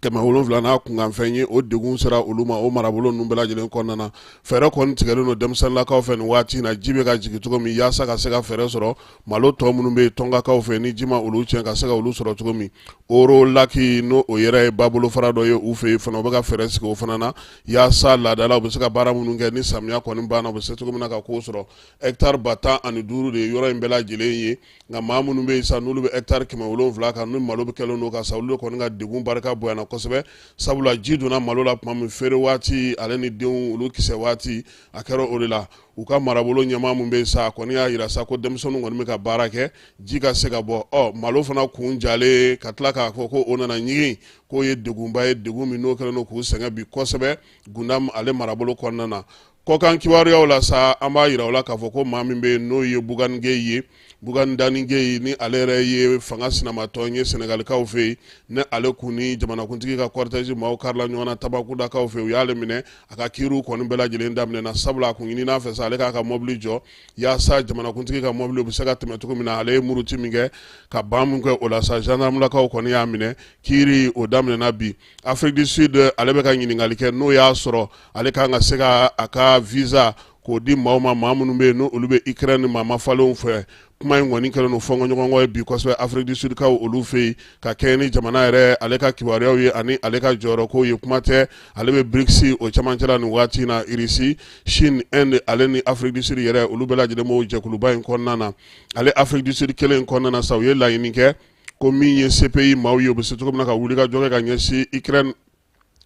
700 n'a kunkanfɛn ye o degun sera olu ma o marabolo ninnu bɛɛ lajɛlen kɔnɔna na fɛɛrɛ kɔni tigɛlen don denmisɛnninlakaw fɛ nin waati in na ji bɛ ka jigin cogo min yaasa ka se ka fɛɛrɛ sɔrɔ malo tɔ minnu bɛ tɔngakaw fɛ ni ji ma olu tiɲɛ ka se ka olu sɔrɔ cogo min Oro Laki n'o o yɛrɛ ye babolo fara dɔ ye u fɛ yen fana u bɛ ka fɛɛrɛ sigi o fana na yaasa laadala u bɛ se ka baara minnu kɛ ni samiya kɔni banna u bɛ se cogo min na ka ko sɔrɔ hectare 15 de ye yɔrɔ in bɛɛ lajɛlen ye nka maa minnu bɛ yen sa n'olu bɛ hectare 700 kan ni malo bɛ kɛlen don ka sa olu kɔni ka degun barika bonyana kosɛbɛ sabula ji donna malo la tuma min feere waati ale ni denw olu kisɛ waati a kɛra o de la u ka marabolo ɲɛmaa min bɛ yen sa a kɔni y'a yira sa ko denmisɛnninw kɔni bɛ ka baara kɛ ji ka se ka bɔ malo fana kun jalen ka tila k'a fɔ ko o nana ɲigin k'o ye degunba ye degun min n'o kɛlen don k'u sɛgɛn bi kosɛbɛ Gundam ale marabolo kɔnɔna na kɔkan kibaruyaw la sa an b'a yira o la k'a fɔ ko maa min bɛ yen n'o ye Bugani Gueye ye Bugani Dani Gueye ni ale yɛrɛ ye fanga sinamatɔ ye Senegalikaw fɛ yen ni ale kun ni jamanakuntigi ka cortège maaw karila ɲɔgɔn na Tabakudakaw fɛ u y'ale minɛ a ka kiiriw kɔni bɛɛ lajɛlen daminɛna sabula a kun ɲinina fɛ sa ale k'a ka mɔbili jɔ yaasa jamanakuntigi ka mɔbili bɛ se ka tɛmɛ cogo min na ale ye muruti min kɛ ka ban min kɛ o la sa gendarmelakaw kɔni y'a minɛ kiiri o daminɛna bi Afrique du Sud ale bɛ ka ɲininkali kɛ n'o y'a sɔrɔ ale kan ka se ka a ka visa k'o di maaw ma maa minnu bɛ yen n'olu bɛ Ukraine maa mafalenw fɛ kuma in kɔni kɛlen no fɔnkɔɲɔgɔnkɔ ye bi kosɛbɛ Afrique du Sud kaw olu fɛ yen ka kɛɲɛ ni jamana yɛrɛ ale ka kibaruyaw ye ani ale ka jɔyɔrɔko ye kuma tɛ ale bɛ BRICS o cɛmancɛ la nin waati in na Russie Chine Inde ale ni Afrique du Sud yɛrɛ olu bɛɛ lajɛlen b'o jɛkuluba in kɔnɔna na ale Afrique du Sud kelen in kɔnɔna na sa u ye laɲini kɛ ko min ye CPI maaw ye u bɛ se cogo min na ka wuli ka jɔ kɛ ka ɲɛsin Ukraine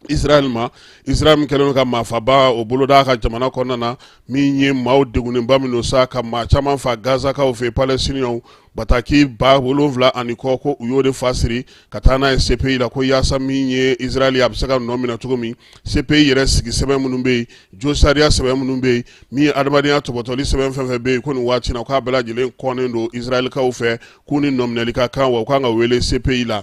Israel ma Israel min kɛlen ka maafaba o boloda ka jamana kɔnɔna na min ye maaw degunenba minnu sa ka maa caman fa Gazakaw fɛ Palestiniens bataki 7 ani kɔ ko u y'o de fa siri ka taa n'a ye CPI la ko yaasa min ye Israel a bɛ se ka nɔ minɛ cogo min CPI yɛrɛ sigi sɛbɛn minnu bɛ yen jo sariya sɛbɛn minnu bɛ yen min ye adamadenya tɔbɔtɔli sɛbɛn fɛn fɛn bɛ yen ko nin waati na k'a bɛɛ lajɛlen kɔnnen don Israelikaw fɛ k'u ni nɔminɛli ka kan wa u kan ka wele CPI la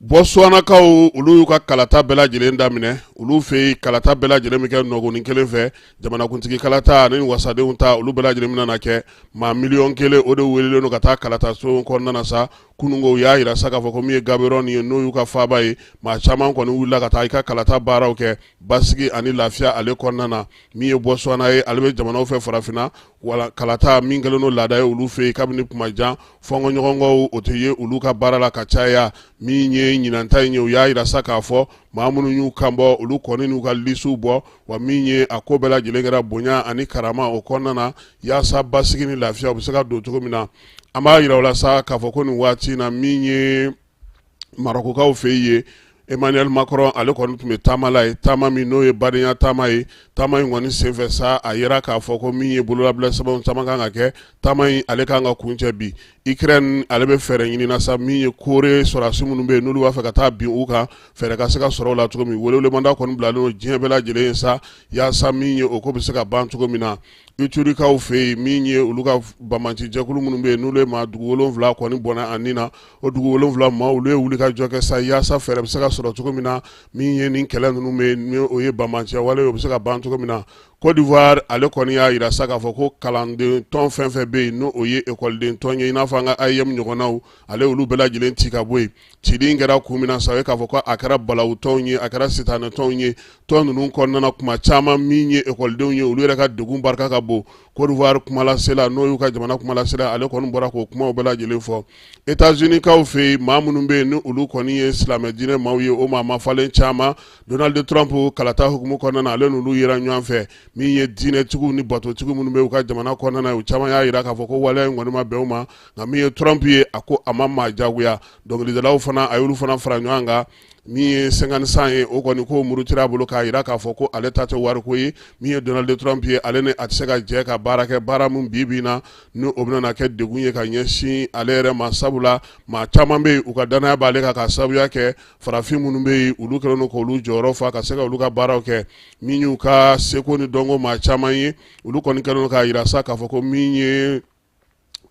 Botswanakaw olu y'u ka kalata bɛɛ lajɛlen daminɛ olu fɛ kalata bɛɛ lajɛlen bɛ kɛ nɔgɔnin kelen fɛ jamanakuntigi kalata ani wasadenw ta olu bɛɛ lajɛlen bɛna kɛ maa 1,000,000 o de welelen don ka taa kalata so kɔnɔna na sa kunungo u y'a yira sa k'a fɔ ko min ye Gaborone ye n'o y'u ka faaba ye maa caman kɔni wulila ka taa i ka kalata baaraw kɛ basigi ani lafiya ale kɔnɔna na min ye Botswana ye ale bɛ jamanaw fɛ farafinna wala kalata min kɛlen no laada ye olu fɛ yen kabini kuma jan fɔnkɔɲɔgɔnkɔw o tɛ ye olu ka baara la ka caya min ye ɲinanta in ye u y'a yira sa k'a fɔ maa minnu y'u kanbɔ olu kɔni n'u ka lisiw bɔ wa min ye a ko bɛɛ lajɛlen kɛra bonya ani karama o kɔnɔna na yaasa basigi ni lafiya u bɛ se ka don cogo min na an b'a yira o la sa k'a fɔ ko nin waati in na min ye Marokokaw fɛ yen ye Emmanuel Macron ale kɔni tun bɛ taama la ye taama min n'o ye badenya taama ye taama in kɔni senfɛ sa a yera k'a fɔ ko min ye bololabila sɛbɛnw caman kan ka kɛ taama in ale kan ka kuncɛ bi Ukraine ale bɛ fɛɛrɛ ɲini na sa min ye Kore sɔrɔdasi minnu bɛ yen n'olu b'a fɛ ka taa bin u kan fɛɛrɛ ka se ka sɔrɔ o la cogo min welewelemada kɔni bilalen don diɲɛ bɛɛ lajɛlen ye sa yaasa min ye o ko bɛ se ka ban cogo min na Iturikaw fɛ yen min ye olu ka bamaci jɛkulu minnu bɛ yen n'olu ye maa 7 kɔni bɔnna a nin na o 7 maa olu ye wuli ka jɔ kɛ sa yaasa fɛɛrɛ bɛ se ka sɔrɔ cogo min na min ye nin kɛlɛ ninnu bɛ yen ni o ye bamaciya wale o bɛ se ka ban cogo min na Côte d'Ivoire ale kɔni y'a yira sa k'a fɔ ko kalanden tɔn fɛn fɛn bɛ yen n'o o ye ekɔliden tɔn ye i n'a fɔ an ka AEM ɲɔgɔnnaw ale olu bɛɛ lajɛlen ci ka bɔ yen cili in kɛra kun min na sa o ye k'a fɔ ko a kɛra balawu tɔnw ye a kɛra sitanɛ tɔnw ye tɔn ninnu kɔnɔna na kuma caman min ye ekɔlidenw ye olu yɛrɛ ka degun barika ka bon Côte d'Ivoire kumalasela n'o y'u ka jamana kumalasela ale kɔni bɔra k'o kumaw bɛɛ lajɛlen fɔ États-Unis kaw fɛ yen maa minnu bɛ yen ni olu kɔni ye silamɛ diinɛ maaw ye o maa mafalen caman Donald Trump kalata hukumu kɔnɔna na ale n'olu yera ɲɔgɔn fɛ min ye diinɛtigiw ni batotigiw minnu bɛ u ka jamana kɔnɔna na u caman y'a yira k'a fɔ ko waleya in kɔni ma bɛn u ma nka min ye Trump ye a ko a ma maa jagoya dɔnkilidalaw fana a y'olu fana fara ɲɔgɔn kan min ye 50 ye o kɔni ko murutira a bolo k'a yira k'a fɔ ko ale ta tɛ wariko ye min ye Donald Trump ye ale ni a tɛ se ka jɛ ka baara kɛ baara min bi na ni o bɛna kɛ degun ye ka ɲɛsin ale yɛrɛ ma sabula maa caman bɛ yen u ka danaya b'ale kan ka sababuya kɛ farafin minnu bɛ yen olu kɛlen don k'olu jɔyɔrɔ fa ka se ka olu ka baaraw kɛ min y'u ka seko ni dɔnko maa caman ye olu kɔni kɛlen don k'a yira sa k'a fɔ ko min ye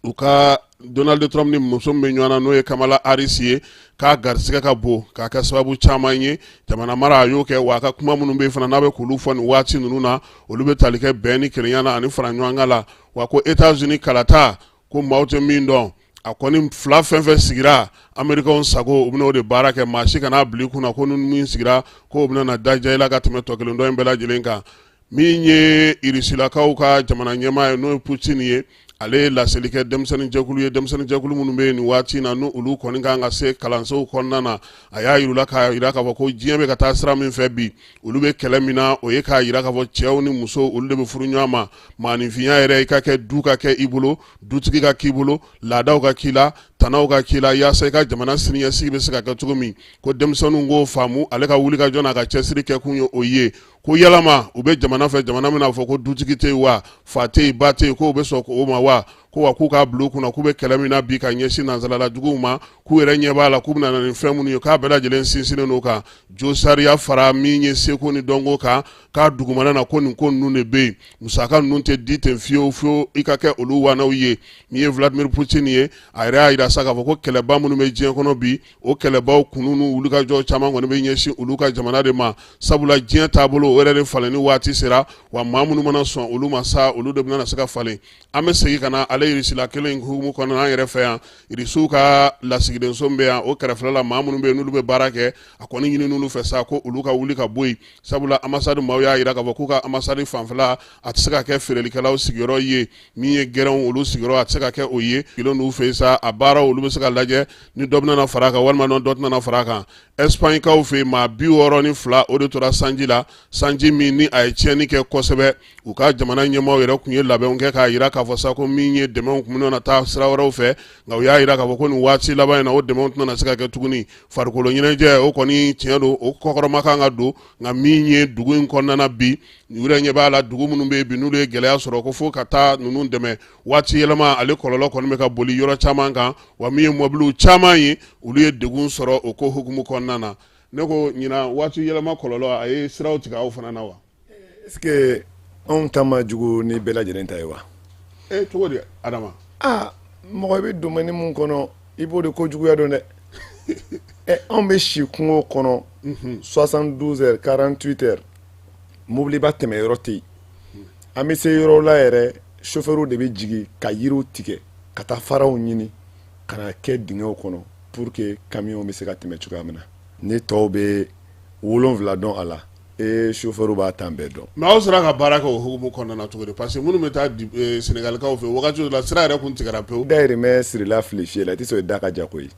u ka Donald Trump ni muso min bɛ ɲɔgɔn na n'o ye Kamala Harris ye k'a garisɛgɛ ka bon k'a kɛ sababu caman ye jamana mara a y'o kɛ wa a ka kuma minnu bɛ yen fana n'a bɛ k'olu fɔ nin waati ninnu na olu bɛ tali kɛ bɛn ni kelenya na ani fara ɲɔgɔn kan la wa ko États-Unis kalata ko maaw tɛ min dɔn a kɔni fila fɛn fɛn sigira Amerikanw sago u bɛna o de baara kɛ maa si kana bila i kunna ko ni min sigira ko u bɛna na daja i la ka tɛmɛ tɔ kelen dɔ in bɛɛ lajɛlen kan min ye Irisilakaw ka jamana ɲɛmaa ye n'o ye Putin ye ale ye laseli kɛ denmisɛnnin jɛkulu ye denmisɛnnin jɛkulu minnu bɛ yen nin waati in na n'u olu kɔni kan ka se kalansow kɔnɔna na a y'a yir'u la k'a yira k'a fɔ ko diɲɛ bɛ ka taa sira min fɛ bi olu bɛ kɛlɛ min na o ye k'a yira k'a fɔ cɛw ni musow olu de bɛ furu ɲɔgɔn ma maaninfinya yɛrɛ i ka kɛ du ka kɛ i bolo dutigi ka k'i bolo laadaw ka k'i la tanaw ka k'i la yaasa i ka jamana siniɲɛsigi bɛ se ka kɛ cogo min ko denmisɛnninw k'o faamu ale ka wuli ka jɔ n'a ka cɛsiri kɛ kun ye o ye ko yalama u bɛ jamana fɛ jamana min n'a fɔ ko dutigi tɛ yen wa fa tɛ yen ba tɛ yen ko u bɛ sɔn k'o ma wa ko wa k'u k'a bila u kunna k'u bɛ kɛlɛ min na bi ka ɲɛsin nanzarala juguw ma k'u yɛrɛ ɲɛ b'a la k'u bɛna na nin fɛn minnu ye k'a bɛɛ lajɛlen sinsinnen n'o kan jo sariya fara min ye seko ni dɔnko kan k'a dugumana na ko nin ko ninnu de bɛ yen musaka ninnu tɛ di ten fiyewu fiyewu i ka kɛ olu wanaw ye min ye Vladimir Poutine ye a yɛrɛ y'a jira sa k'a fɔ ko kɛlɛba minnu bɛ diɲɛ kɔnɔ bi o kɛlɛbaw kunu n'u wulikajɔ caman kɔni bɛ ɲɛsin olu ka jamana de ma sabula diɲɛ taabolo o yɛrɛ de falenni waati sera wa maa minnu mana sɔn olu ma sa olu de bɛna se ka falen an bɛ segin ka na ale irisila kelen in hukumu kɔnɔna an yɛrɛ fɛ yan irisiw ka lasigidenso bɛ yan o kɛrɛfɛla la maa minnu bɛ yen n'olu bɛ baara kɛ a kɔni ɲini n'olu fɛ sa ko olu ka wuli ka bɔ yen sabula ambassade maaw y'a jira k'a fɔ k'u ka ambassade fanfɛla a tɛ se ka kɛ feerelikɛlaw sigiyɔrɔ ye min ye gɛrɛnw olu sigiyɔrɔ a tɛ se ka kɛ o ye kilo n'u fɛ sa a baaraw olu bɛ se ka lajɛ ni dɔ bɛna fara a kan walima dɔ tɛna fara a kan Espagnekaw fɛ maa 62 o de tora sanji la sanji min ni a ye tiɲɛni kɛ kosɛbɛ u ka jamana ɲɛmaaw yɛrɛ tun ye labɛnw kɛ k'a jira k'a fɔ sa ko min ye dɛmɛw tun bɛna taa sira wɛrɛw fɛ nka u y'a jira k'a fɔ ko nin waati laban in na o dɛmɛw tɛna se ka kɛ tuguni farikolo ɲɛnajɛ o kɔni tiɲɛ don o kɔkɔrɔma kan ka don nka min ye dugu in kɔnɔna bi u yɛrɛ ɲɛ b'a la dugu minnu bɛ yen bi n'olu ye gɛlɛya sɔrɔ ko fo ka taa ninnu dɛmɛ waati yɛlɛma ale kɔlɔlɔ kɔni bɛ ka boli yɔrɔ caman kan wa min ye mɔbiliw caman ye olu ye degun sɔrɔ o ko hukumu kɔnɔna na ne ko ɲina waati yɛlɛma kɔlɔlɔ a ye siraw tigɛ aw fana na wa est-ce que anw ta ma jugu ni bɛɛ lajɛlen ta ye wa cogo di Adama mɔgɔ bɛ domaine mun kɔnɔ i b'o de ko juguya dɔn dɛ anw bɛ si kungo kɔnɔ 72 heures 48 heures mobiliba tɛmɛ yɔrɔ tɛ yen an bɛ se yɔrɔ la yɛrɛ chauffeur de bɛ jigin ka yiriw tigɛ ka taa faraw ɲini ka na kɛ dingɛw kɔnɔ pour que camion bɛ se ka tɛmɛ cogoya min na ne tɔw bɛ 7 dɔn a la chauffeur b'a tan bɛɛ dɔn mais aw sera ka baara kɛ o hukumu kɔnɔna na cogo di parce que minnu bɛ taa Senegalikaw fɛ wagati dɔ la sira yɛrɛ kun tigɛra pewu dayirimɛ sirila fili fiyɛ la i tɛ sɔn da ka ja koyi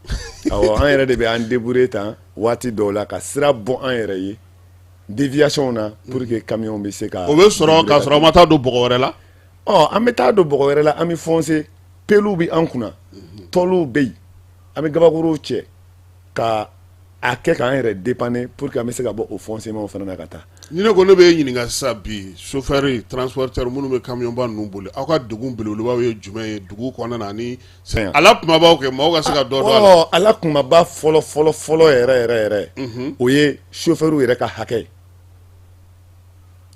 awɔ an yɛrɛ de bɛ an débrouiller tan waati dɔw la ka sira bɔ an yɛrɛ ye déviation na pour que camion bɛ se ka o bɛ sɔrɔ k'a sɔrɔ aw ma taa don bɔgɔ wɛrɛ la an bɛ taa don bɔgɔ wɛrɛ la an bɛ foncer peluw bɛ an kunna tɔliw bɛ yen an bɛ gabakuruw cɛ ka a kɛ k'an yɛrɛ dépanner pour que an bɛ se ka bɔ o foncement fana na ka taa ni ne ko ne bɛ ɲininka sisan bi chauffeur transporteur minnu bɛ camionba ninnu boli aw ka degun belebelebaw ye jumɛn ye dugu kɔnɔna na ani ala kumabaw kɛ maaw ka se ka dɔ dɔn a la ala kumaba fɔlɔ yɛrɛ o ye chauffeur yɛrɛ ka hakɛ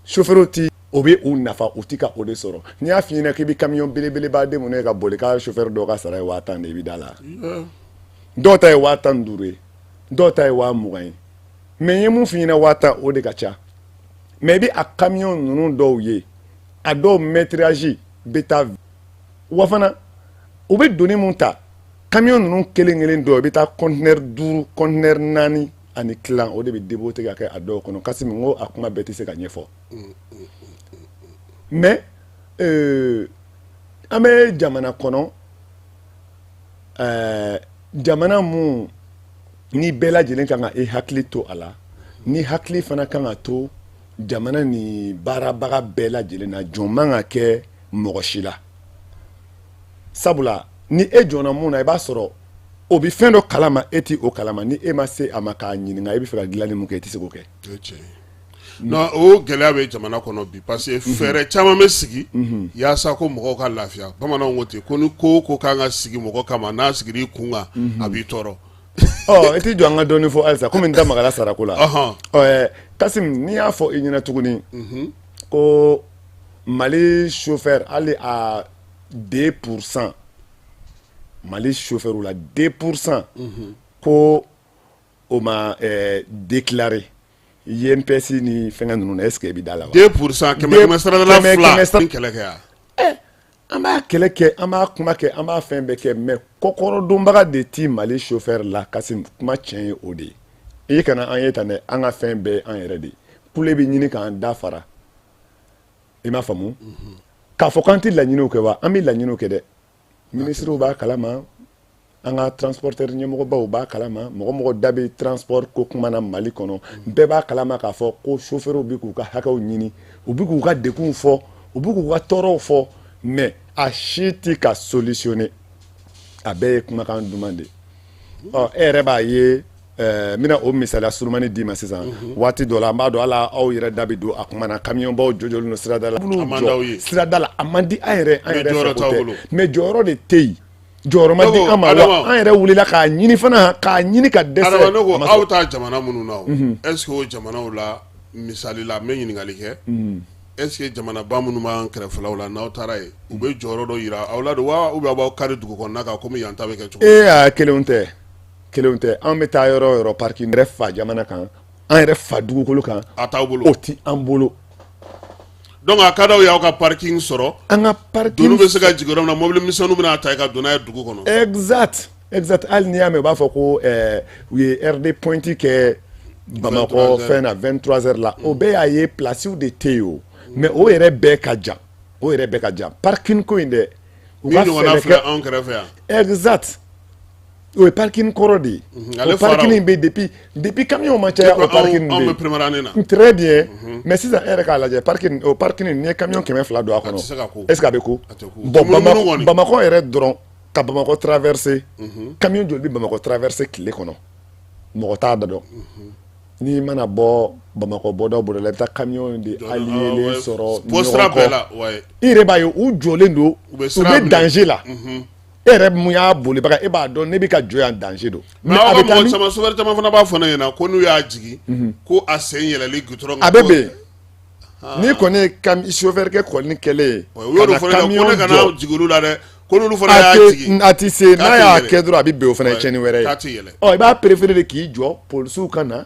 chauffeur ti o bɛ u nafa u ti ka o de sɔrɔ n'i y'a f'i ɲɛna k'i bɛ camion belebeleba de mun ye ka boli k'a chauffeur dɔw ka sara ye 1000 de i bɛ da la dɔw ta ye 15,000 ye dɔw ta ye 20,000 ye mais n ye mun f'i ɲɛna 1000 o de ka ca mais i bɛ a camion ninnu dɔw ye a dɔw métrage bɛ taa wa fana u bɛ doni mun ta camion ninnu kelen dɔw i bɛ taa conteneur 5 conteneur 4 ani tilan o de bɛ déboter ka kɛ a dɔw kɔnɔ kasi min ko a kuma bɛɛ tɛ se ka ɲɛfɔ mais an bɛ jamana kɔnɔ jamana mun ni bɛɛ lajɛlen kan ka i hakili to a la ni hakili fana kan ka to jamana ni baarabaga bɛɛ lajɛlen na jɔn man ka kɛ mɔgɔ si la sabula ni e jɔnna mun na i b'a sɔrɔ o bɛ fɛn dɔ kalama e ti o kalama ni e ma se a ma k'a ɲininka i bɛ fɛ ka dilanni mun kɛ i tɛ se k'o kɛ non o gɛlɛya bɛ jamana kɔnɔ bi parce que fɛɛrɛ caman bɛ sigi yaasa ko mɔgɔw ka lafiya bamananw ko ten ko ni ko ko kan ka sigi mɔgɔ kama n'a sigir'i kun kan a b'i tɔɔrɔ i ti jɔ an ka dɔɔni fɔ halisa komi n da magala sarako la Kasim n'i y'a fɔ i ɲɛna tuguni ko Mali chauffeur hali a 2% Mali chauffeur la 2% ko o ma déclaré INPS ni fɛngɛ ninnu na est-ce que i bɛ da la wa 2% kɛmɛ sarala fila kɛlɛ kɛ yan an b'a kɛlɛ kɛ an b'a kuma kɛ an b'a fɛn bɛɛ kɛ mais kɔkɔrɔdonbaga de ti Mali chauffeur la Kasim kuma tiɲɛ ye o de ye i kana an ye tan dɛ an ka fɛn bɛɛ an yɛrɛ de kule bɛ ɲini k'an da fara i m'a faamu k'a fɔ k'an tɛ laɲiniw kɛ wa an bɛ laɲiniw kɛ dɛ ministrew b'a kalama an ka transporteur ɲɛmɔgɔbaw b'a kalama mɔgɔ da bɛ transport ko kuma na Mali kɔnɔ bɛɛ b'a kalama k'a fɔ ko chauffeur bɛ k'u ka hakɛw ɲini u bɛ k'u ka degunw fɔ u bɛ k'u ka tɔɔrɔw fɔ mais a si tɛ ka solutionner a bɛɛ ye kumakan duman de e yɛrɛ b'a ye mina o misala surumani di ma sisan waati dɔ la an b'a dɔn ala aw yɛrɛ da bɛ don a kuma na camion baw jɔjɔlen don sirada la sirada la a man di an yɛrɛ fɛ o tɛ mais jɔyɔrɔ de tɛ yen jɔyɔrɔ ma di an ma wa an yɛrɛ wulila k'a ɲini fana k'a ɲini ka dɛsɛ. adama ne ko aw ta jamana minnu na o est ce que o jamanaw la misali la n bɛ ɲininkali kɛ est ce que jamanaba minnu b'an kɛrɛfɛlaw la n'aw taara yen u bɛ jɔyɔrɔ dɔ yira aw la de wa ou bien a b'aw kari dugu kɔnɔna kan komi yan ta bɛ kɛ cogo min. kelenw tɛ an bɛ taa yɔrɔ o yɔrɔ parking yɛrɛ fa jamana kan an yɛrɛ fa dugukolo kan a t'aw bolo o ti an bolo. donc a ka d'aw ye aw ka parking sɔrɔ an ka parking donu bɛ se ka jigin yɔrɔ min na mobili misɛnninw bɛna ta ka don n'a ye dugu kɔnɔ. exact hali n'i y'a mɛn u b'a fɔ ko u ye RD pointi kɛ Bamakɔ fɛn na 23h la o bɛɛ y'a ye plasiw de tɛ yen o mais o yɛrɛ bɛɛ ka jan parking ko in dɛ u ka fɛɛrɛ kɛ anw kɛrɛfɛ yan. exact o ye parking kɔrɔ de ye o parking bɛ depuis camion ma caya o parking anw bɛ première année na. très bien mais sisan e yɛrɛ k'a lajɛ parking n'i ye camion 200 don a kɔnɔ est ce que a bɛ ko bon Bamakɔ yɛrɛ dɔrɔn ka Bamakɔ traverser camion joli bɛ Bamakɔ traverser tile kɔnɔ mɔgɔ t'a da dɔn n'i mana bɔ Bamakɔ bɔdaw bolo la i bɛ taa camion de allié sɔrɔ ɲɔgɔn kɔ i yɛrɛ b'a ye u jɔlen don u bɛ danger la. E yɛrɛ mun y'a bolibaga e b'a dɔn ne bɛ ka jɔ yan danger don. mais aw ka mɔgɔ caman chauffeur caman fana b'a fɔ ne ɲɛna ko n'u y'a jigin ko a sen yɛlɛli goudron kan. a bɛ bɛn n'i kɔni ye chauffeur kɛ kɔni kɛlen ye ka na camion jɔ ko ne kana jigin olu la dɛ ko n'olu fana y'a jigin a ti se n'a y'a kɛ dɔrɔn a bɛ bɛn o fana ye tiɲɛni wɛrɛ ye. ɔ i b'a préféré de k'i jɔ polisiw ka na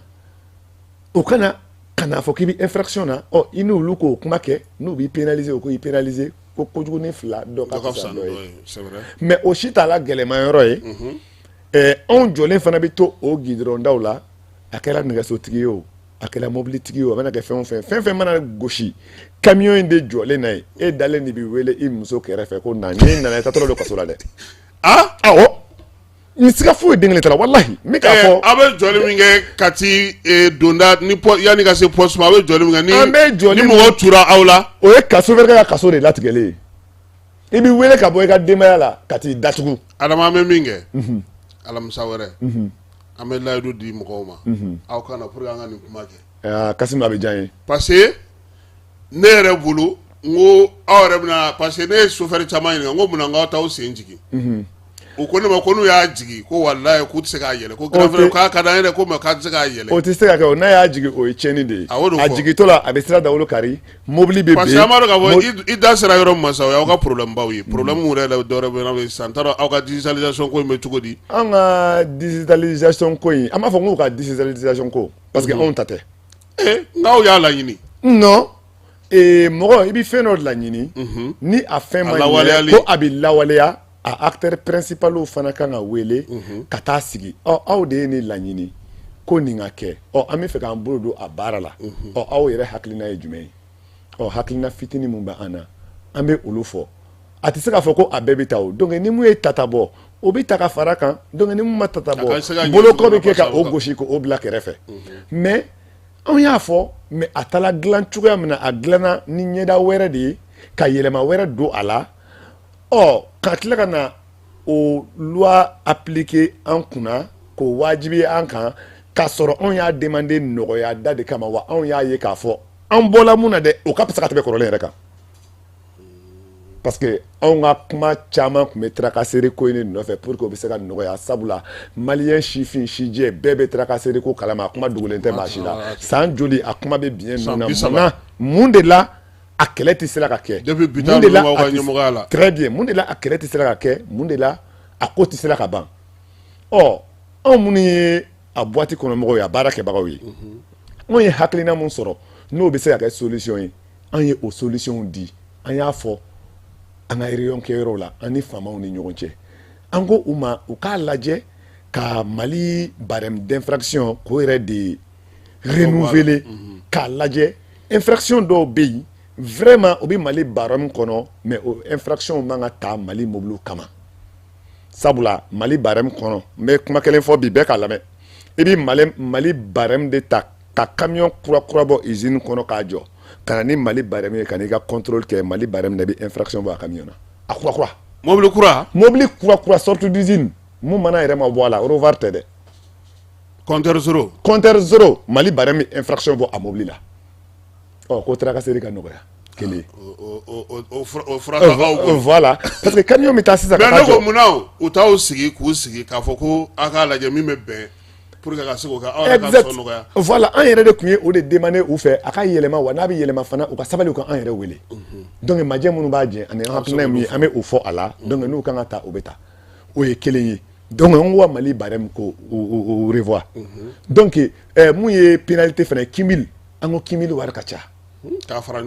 o kana n'a fɔ k'i bɛ infraction na ɔ i n'olu k'o kuma kɛ n'u b'i pénaliser o ko i pénaliser ko kojugu ni fila dɔ ka fisa dɔ ye mais o si t'a la gɛlɛma yɔrɔ ye anw jɔlen fana bɛ to o gidɔrɔn daw la a kɛra nɛgɛsotigi ye o a kɛra mobilitigi ye o a mana kɛ fɛn o fɛn mana gosi camion in de jɔlen na ye e dalen de bɛ wele i muso kɛrɛfɛ ko na n'i nana i taatɔ don kaso la dɛ. awɔ n siga foyi den kelen t'a la walahi n bɛ k'a fɔ. a bɛ jɔli min kɛ Kati donda ni yanni ka se poste ma a bɛ jɔli min kɛ ni mɔgɔ tura aw la. o ye ka chauffeur ka kaso de latigɛlen ye i bɛ wele ka bɔ i ka denbaya la ka t'i datugu. adama an bɛ min kɛ alamisa wɛrɛ an bɛ layidu di mɔgɔw ma aw kana pour que an ka nin kuma kɛ. Kasimu a bɛ diya n ye. parce que ne yɛrɛ bolo n ko aw yɛrɛ bɛna parce que ne ye chauffeur caman ɲininka n ko mun na n k'aw t'aw sen jigin. o ko ne ma ko n'u y'a jigin ko walayi k'u tɛ se k'a yɛlɛ ko grand frère k'a ka d'an ye dɛ ko mais k'a tɛ se k'a yɛlɛ. o tɛ se ka kɛ o n'a y'a jigin o ye tiɲɛni de ye. a jigintɔ la a bɛ sira dawolo kari mobili bɛ ben. parce que an b'a dɔn k'a fɔ i da sera yɔrɔ min ma sa o y'aw ka problème baw ye problème yɛrɛ la dɔwɛrɛ bɛ n'aw ye sisan n t'a dɔn aw ka digitalisation ko in bɛ cogo di. an ka digitalisation ko in an b'a fɔ k'u ka digitalisation ko parce que anw ta tɛ. n'aw y'a laɲini. non mɔgɔ i bɛ fɛn dɔ laɲini ni a fɛn ma ɲɛ ko a bɛ lawaleya. a acteur principal fana kan ka wele ka taa sigi aw de ye ni laɲini ko nin ka kɛ an bɛ fɛ k'an bolo don a baara la aw yɛrɛ hakilina ye jumɛn ye hakilina fitinin mun bɛ an na an bɛ olu fɔ a tɛ se k'a fɔ ko a bɛɛ bɛ taa o donc ni mun ye tata bɔ o bɛ ta ka fara kan donc ni mun ma tata bɔ bolokɔ bɛ kɛ ka o gosi k'o bila kɛrɛfɛ mais anw y'a fɔ mais a taala dilan cogoya min na a dilanna ni ɲɛda wɛrɛ de ye ka yɛlɛma wɛrɛ don a la ka tila ka na o loi appliquer an kunna k'o wajibi an kan k'a sɔrɔ anw y'a demander nɔgɔya da de kama wa anw y'a ye k'a fɔ an bɔla mun na dɛ o ka fisa ka tɛmɛ kɔrɔlen yɛrɛ kan parce que anw ka kuma caman tun bɛ tracasserie ko in de nɔfɛ pour que o bɛ se ka nɔgɔya sabula maliyɛn sifin sijɛ bɛɛ bɛ tracasserie ko kalama a kuma dogolen tɛ maa si la san joli a kuma bɛ biɲɛ ninnu na mun de la a kɛlɛ tɛ se ka kɛ mun de la très bien mun de la a kɛlɛ tɛ se ka kɛ mun de la a ko tɛ se ka ban anw minnu ye a boîte kɔnɔ mɔgɔw ye a baara kɛbagaw ye anw ye hakilina mun sɔrɔ n'o bɛ se ka kɛ solution ye an ye o solution di an y'a fɔ an ka réunion kɛ yɔrɔw la an ni faamaw ni ɲɔgɔn cɛ an ko u ma u k'a lajɛ ka Mali barème d'infraction k'o yɛrɛ de renouveler k'a lajɛ infraction dɔw bɛ yen vraiment o bɛ Mali barème kɔnɔ mais o infraction man ka ta Mali mobile kama sabula Mali barème kɔnɔ n bɛ kuma kelen fɔ bi bɛɛ k'a lamɛn i bɛ Mali barème de ta ka camion kura bɔ usine kɔnɔ k'a jɔ ka na ni Mali barème ye ka n'i ka contrôle kɛ Mali barème de bɛ infraction bɔ a camion na a kura mobile kura sortie d'usine mun mana yɛrɛ ma bɔ a la Eurovar tɛ dɛ compteur zéro Mali barème infraction bɔ a mobili la ko tracasserie ka nɔgɔya kelen voilà parce que camion bɛ taa sisan mais ne ko munna u t'aw sigi k'u sigi k'a fɔ ko a k'a lajɛ min bɛ bɛn pour que ka se k'o kɛ aw yɛrɛ ka sɔn nɔgɔya voilà an yɛrɛ de tun ye o de demander u fɛ a ka yɛlɛma wa n'a bɛ yɛlɛma fana u ka sabali u ka an yɛrɛ wele donc majɛ minnu b'a jɛ ani hakilina ye mun ye an bɛ o fɔ a la donc n'u kan ka taa o bɛ taa o ye kelen ye donc on voit Mali barème ko o revoir donc mun ye pénalité fana kimil an ko kimil wari ka ca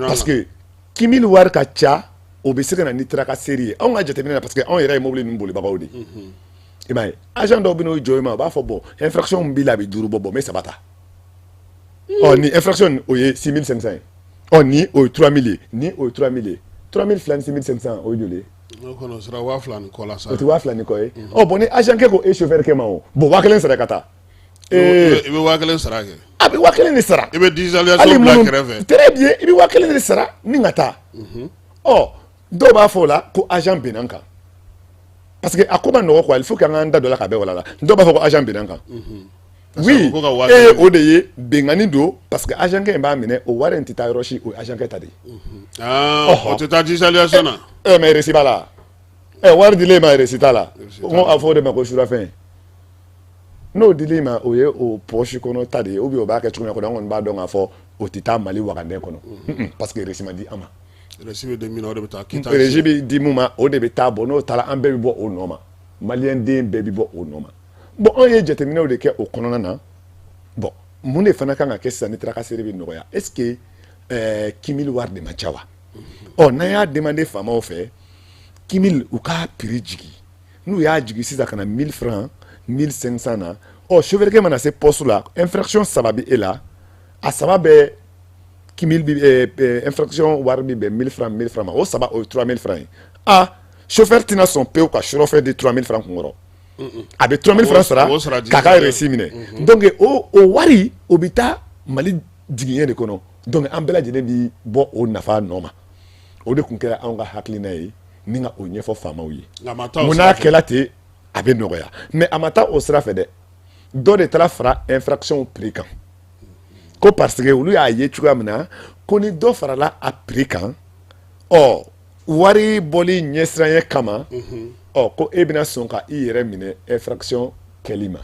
parce que kimil wari ka ca o bɛ se ka na ni tracasserie ye anw ka jateminɛ na parce que anw yɛrɛ ye mobili ninnu bolibagaw de i m'a ye agent dɔw bɛ n'o jɔ i ma u b'a fɔ bon infraction min b'i la a bɛ 5 bɔ bon n bɛ 3 ta ni infraction o ye 6500 ye ni o ye 3000 ye ni o ye 3000 ye 3000 ni 6500 o ye joli ye o kɔni o sera 2000 ni kɔ la sa o tɛ 2000 ni kɔ ye bon ni agent kɛ ko e chauffeur kɛ ma o bon 1000 sara ka taa i bɛ 1000 sara kɛ a bɛ 1000 de sara i bɛ digitalisation bila kɛrɛfɛ très bien i bɛ 1000 de sara ni ka taa dɔw b'a fɔ o la ko agent bɛnna n kan parce que a ko ma nɔgɔ quoi il faut que an k'an da dɔ la ka bɛɛ walala dɔw b'a fɔ ko agent bɛnna n kan oui o de ye bɛnkanni don parce que agent kɛ in b'a minɛ o wari in tɛ taa yɔrɔ si o ye agent kɛ ta de ye o tɛ taa digitalisation na mais récit b'a la wari dilen ma récit t'a la n ko a fɔ o de ma ko surafɛn n'o dil'i ma o ye o poche kɔnɔ ta de ye ou bien o b'a kɛ cogo min na an kɔni b'a dɔn k'a fɔ o tɛ taa Mali wagandɛ kɔnɔ parce que récit ma di an ma récit bɛ di min na o de bɛ taa quittance récit bɛ di mun ma o de bɛ taa bon n'o taara an bɛɛ bɛ bɔ o nɔ ma maliyɛn den bɛɛ bɛ bɔ o nɔ ma bon anw ye jateminɛw de kɛ o kɔnɔna na bon mun de fana kan ka kɛ sisan ni tracasserie bɛ nɔgɔya est ce que kimil wari de ma ca wa n'an y'a demander faamaw fɛ kimil u ka prix jigi n'u y'a jigi sisan ka na 1000 francs 1500 na chauffeur kɛ mana se poste la infraction 3 bɛ e la a 3 bɛ kimil infraction wari bi bɛn 1000 francs ma o 3 o ye 3000 francs ye chauffeur tɛna sɔn pewu ka chauffeur di 3000 francs kun kɔrɔ a bɛ 3000 francs sara k'a ka récit minɛ donc o wari o bɛ taa Mali jigiɲɛ de kɔnɔ donc an bɛɛ lajɛlen bi bɔ o nafa nɔ ma o de tun kɛra anw ka hakilina ye ni ka o ɲɛfɔ faamaw ye mun n'a kɛla ten a bɛ nɔgɔya mais a ma taa o sira fɛ dɛ dɔ de taara fara infraction prix kan ko parce que olu y'a ye cogoya min na ko ni dɔ farala a prix kan wari bɔli ɲɛsiranya kama ko e bɛna sɔn ka i yɛrɛ minɛ infraction kɛli ma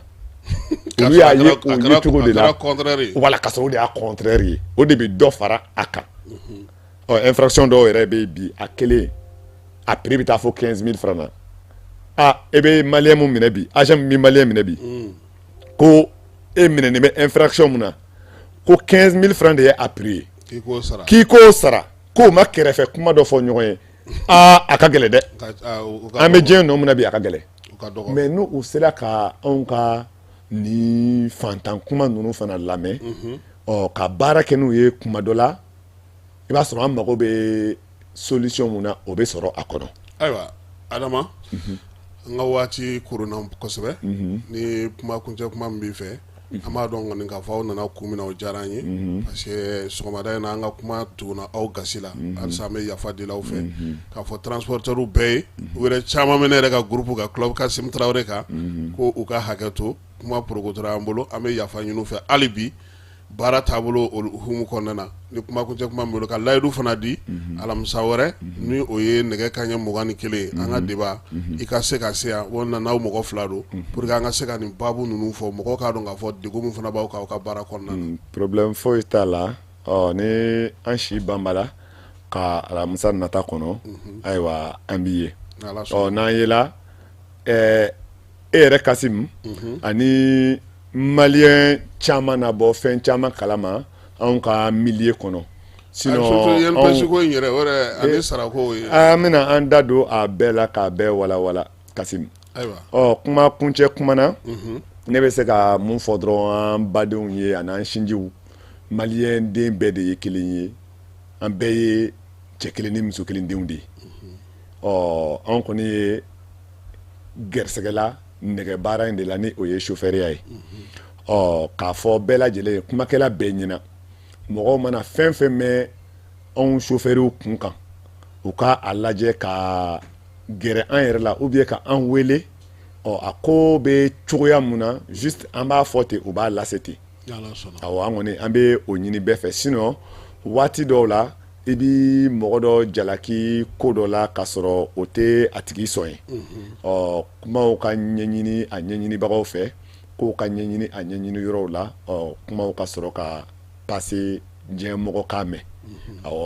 olu y'a ye o ye cogo de la wala ka sɔrɔ o de y'a contraire ye o de bɛ dɔ fara a kan infraction dɔw yɛrɛ bɛ bi a kelen a prix bɛ taa fo 15000 francs na e bɛ maliyɛn mun minɛ bi agent min bɛ maliyɛn minɛ bi ko e minɛnen bɛ infraction mun na ko 15000 francs de ye a prix ye k'i k'o sara k'o ma kɛrɛfɛ kuma dɔ fɔ ɲɔgɔn ye a ka gɛlɛ dɛ an bɛ diɲɛ nɔ min na bi a ka gɛlɛ mais n'u sera ka anw ka ni fantan kuma ninnu fana lamɛn ka baara kɛ n'u ye kuma dɔ la i b'a sɔrɔ an mago bɛ solution mun na o bɛ sɔrɔ a kɔnɔ ayiwa Adama an ka waati koronna kosɛbɛ ni kuma kuncɛ kuma min b'i fɛ an b'a dɔn kɔni k'a fɔ aw nana kun min na o diyara an ye parce que sɔgɔmada in na an ka kuma tuguna aw gasi la halisa an bɛ yafa deli aw fɛ k'a fɔ transporteurs bɛɛ ye u yɛrɛ caman bɛ ne yɛrɛ ka groupe ka club Kasim Traoré kan ko u ka hakɛ to kuma porokotora an bolo an bɛ yafa ɲini u fɛ hali bi baara taabolo o humu kɔnɔna na ni kuma kuncɛ kuma min bolo ka layidu fana di alamisa wɛrɛ ni o ye nɛgɛ kanɲɛ 21 an ka débat i ka se ka se yan walima n'aw mɔgɔ 2 don pour que an ka se ka nin baabu ninnu fɔ mɔgɔw k'a dɔn k'a fɔ degun min fana b'aw kan aw ka baara kɔnɔna na problème foyi t'a la ni an si banbala ka alamisa nata kɔnɔ ayiwa an b'i ye n'an yela e yɛrɛ Kasim ani maliyɛn caman na bɔ fɛn caman kalama anw ka milieu kɔnɔ sinon ko in yɛrɛ o yɛrɛ ani sarako ye an bɛna an da don a bɛɛ la k'a bɛɛ walawala Kasim kuma kuncɛ kuma na ne bɛ se ka mun fɔ dɔrɔn an badenw ye ani an sinjiw maliyɛn den bɛɛ de ye kelen ye an bɛɛ ye cɛ kelen ni muso kelen denw de ye anw kɔni ye gɛrisɛgɛla nɛgɛ baara in de la ni o ye chauffeuria ye k'a fɔ bɛɛ lajɛlen ye kumakɛla bɛɛ ɲɛna mɔgɔw mana fɛn fɛn mɛn anw chauffeuriw kun kan u ka a lajɛ ka gɛrɛ an yɛrɛ la ou bien ka an wele a ko bɛ cogoya mun na juste an b'a fɔ ten u b'a lase ten awɔ an kɔni an bɛ o ɲini bɛɛ fɛ sinon waati dɔw la i bi mɔgɔ dɔ jalaki ko dɔ la k'a sɔrɔ o tɛ a tigi sɔn ye kumaw ka ɲɛɲini a ɲɛɲinibagaw fɛ kow ka ɲɛɲini a ɲɛɲini yɔrɔw la kumaw ka sɔrɔ ka passer diɲɛ mɔgɔ k'a mɛn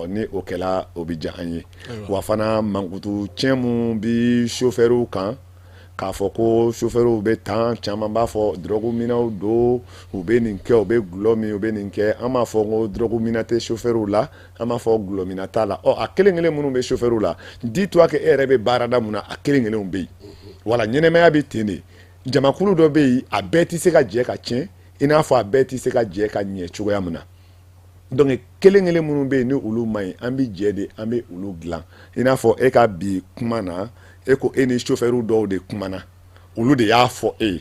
ni o kɛla o bɛ diya an ye wa fana mankutu tiɲɛ mun bi chauffeurw kan k'a fɔ ko chauffeurw bɛ tan caman b'a fɔ drogue minaw don u bɛ nin kɛ u bɛ gulɔ min u bɛ nin kɛ an b'a fɔ ko drogue mina tɛ chauffeurw la an b'a fɔ gulɔ mina t'a la a kelen kelen minnu bɛ chauffeurw la dis-toi que e yɛrɛ bɛ baarada mun na a kelen kelenw bɛ yen wala ɲɛnɛmaya bɛ ten de jamakulu dɔ bɛ yen a bɛɛ tɛ se ka jɛ ka tiɲɛ i n'a fɔ a bɛɛ tɛ se ka jɛ ka ɲɛ cogoya min na donc kelen kelen minnu bɛ yen ni olu man ɲi an bɛ jɛ de an bɛ olu dilan i n'a fɔ e ka bi kuma na e ko e ni chauffeur dɔw de kumana olu de y'a fɔ e ye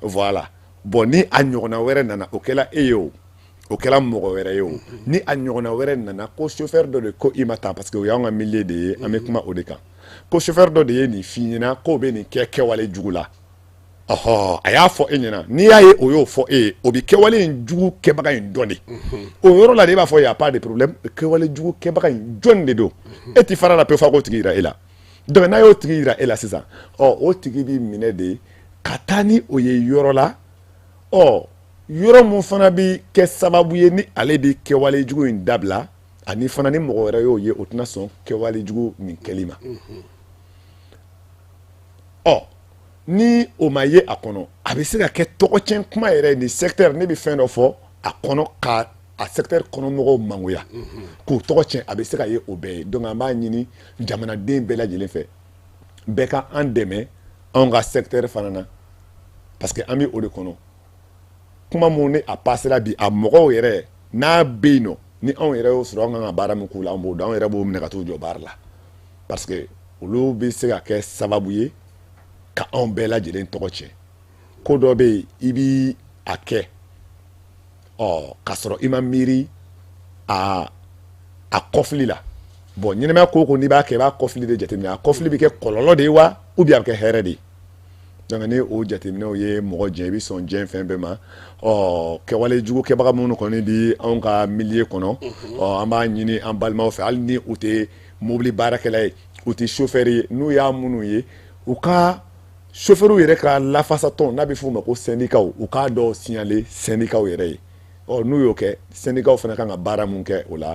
voilà bon ni a ɲɔgɔnna wɛrɛ nana o kɛla e ye o kɛla mɔgɔ wɛrɛ ye o ni a ɲɔgɔnna wɛrɛ nana ko chauffeur dɔ de ko i ma taa parce que o y'anw ka milieu de ye an bɛ kuma o de kan ko chauffeur dɔ de ye nin f'i ɲɛna k'o bɛ nin kɛ kɛwale jugu la a y'a fɔ e ɲɛna n'i y'a ye o y'o fɔ e ye o bɛ kɛwale in jugu kɛbaga in dɔn de o yɔrɔ la de e b'a fɔ y a pas de problème kɛwale jugu kɛbaga in jɔn de don e ti fara la pewu f'a k'o tigi yira e la donc n'a y'o tigi yira e la sisan o tigi b'i minɛ de ka taa ni o ye yɔrɔ la yɔrɔ mun fana bi kɛ sababu ye ni ale bi kɛwale jugu in dabila ani fana ni mɔgɔ wɛrɛ y'o ye o tɛna sɔn kɛwale jugu nin kɛli ma ni o ma ye a kɔnɔ a bɛ se ka kɛ tɔgɔcɛn kuma yɛrɛ ni secteur ne bɛ fɛn dɔ fɔ a kɔnɔ ka a secteur kɔnɔ mɔgɔw mangoya k'o tɔgɔ cɛn a bɛ se ka ye o bɛɛ ye donc an b'a ɲini jamanaden bɛɛ lajɛlen fɛ bɛɛ ka an dɛmɛ anw ka secteur fana na parce que an bɛ o de kɔnɔ kuma mun ni a passera bi a mɔgɔw yɛrɛ n'a bɛ yen nɔ ni anw yɛrɛ y'o sɔrɔ an kan ka baara min k'u la an b'o dɔn anw yɛrɛ b'o minɛ ka t'u jɔ baara la parce que olu bɛ se ka kɛ sababu ye ka anw bɛɛ lajɛlen tɔgɔ cɛn ko dɔ bɛ yen i bi a kɛ k'a sɔrɔ i ma miiri a kɔfili la bon ɲɛnɛmaya ko n'i b'a kɛ i b'a kɔfili de jateminɛ a kɔfili bɛ kɛ kɔlɔlɔ de ye wa ou bien a bɛ kɛ hɛrɛ de ye donc ni o jateminɛw ye mɔgɔ jɛn i bɛ sɔn jɛn fɛn bɛɛ ma kɛwale jugu kɛbaga minnu kɔni bi anw ka milieu kɔnɔ an b'a ɲini an balimaw fɛ hali ni u tɛ mobili baarakɛla ye u tɛ chauffeur ye n'u y'a minnu ye u ka chauffeur yɛrɛ ka lafasatɔn n'a bɛ f'o ma ko syndicat u k'a dɔw signaler syndicat yɛrɛ ye n'u y'o kɛ syndicat fana kan ka baara mun kɛ o la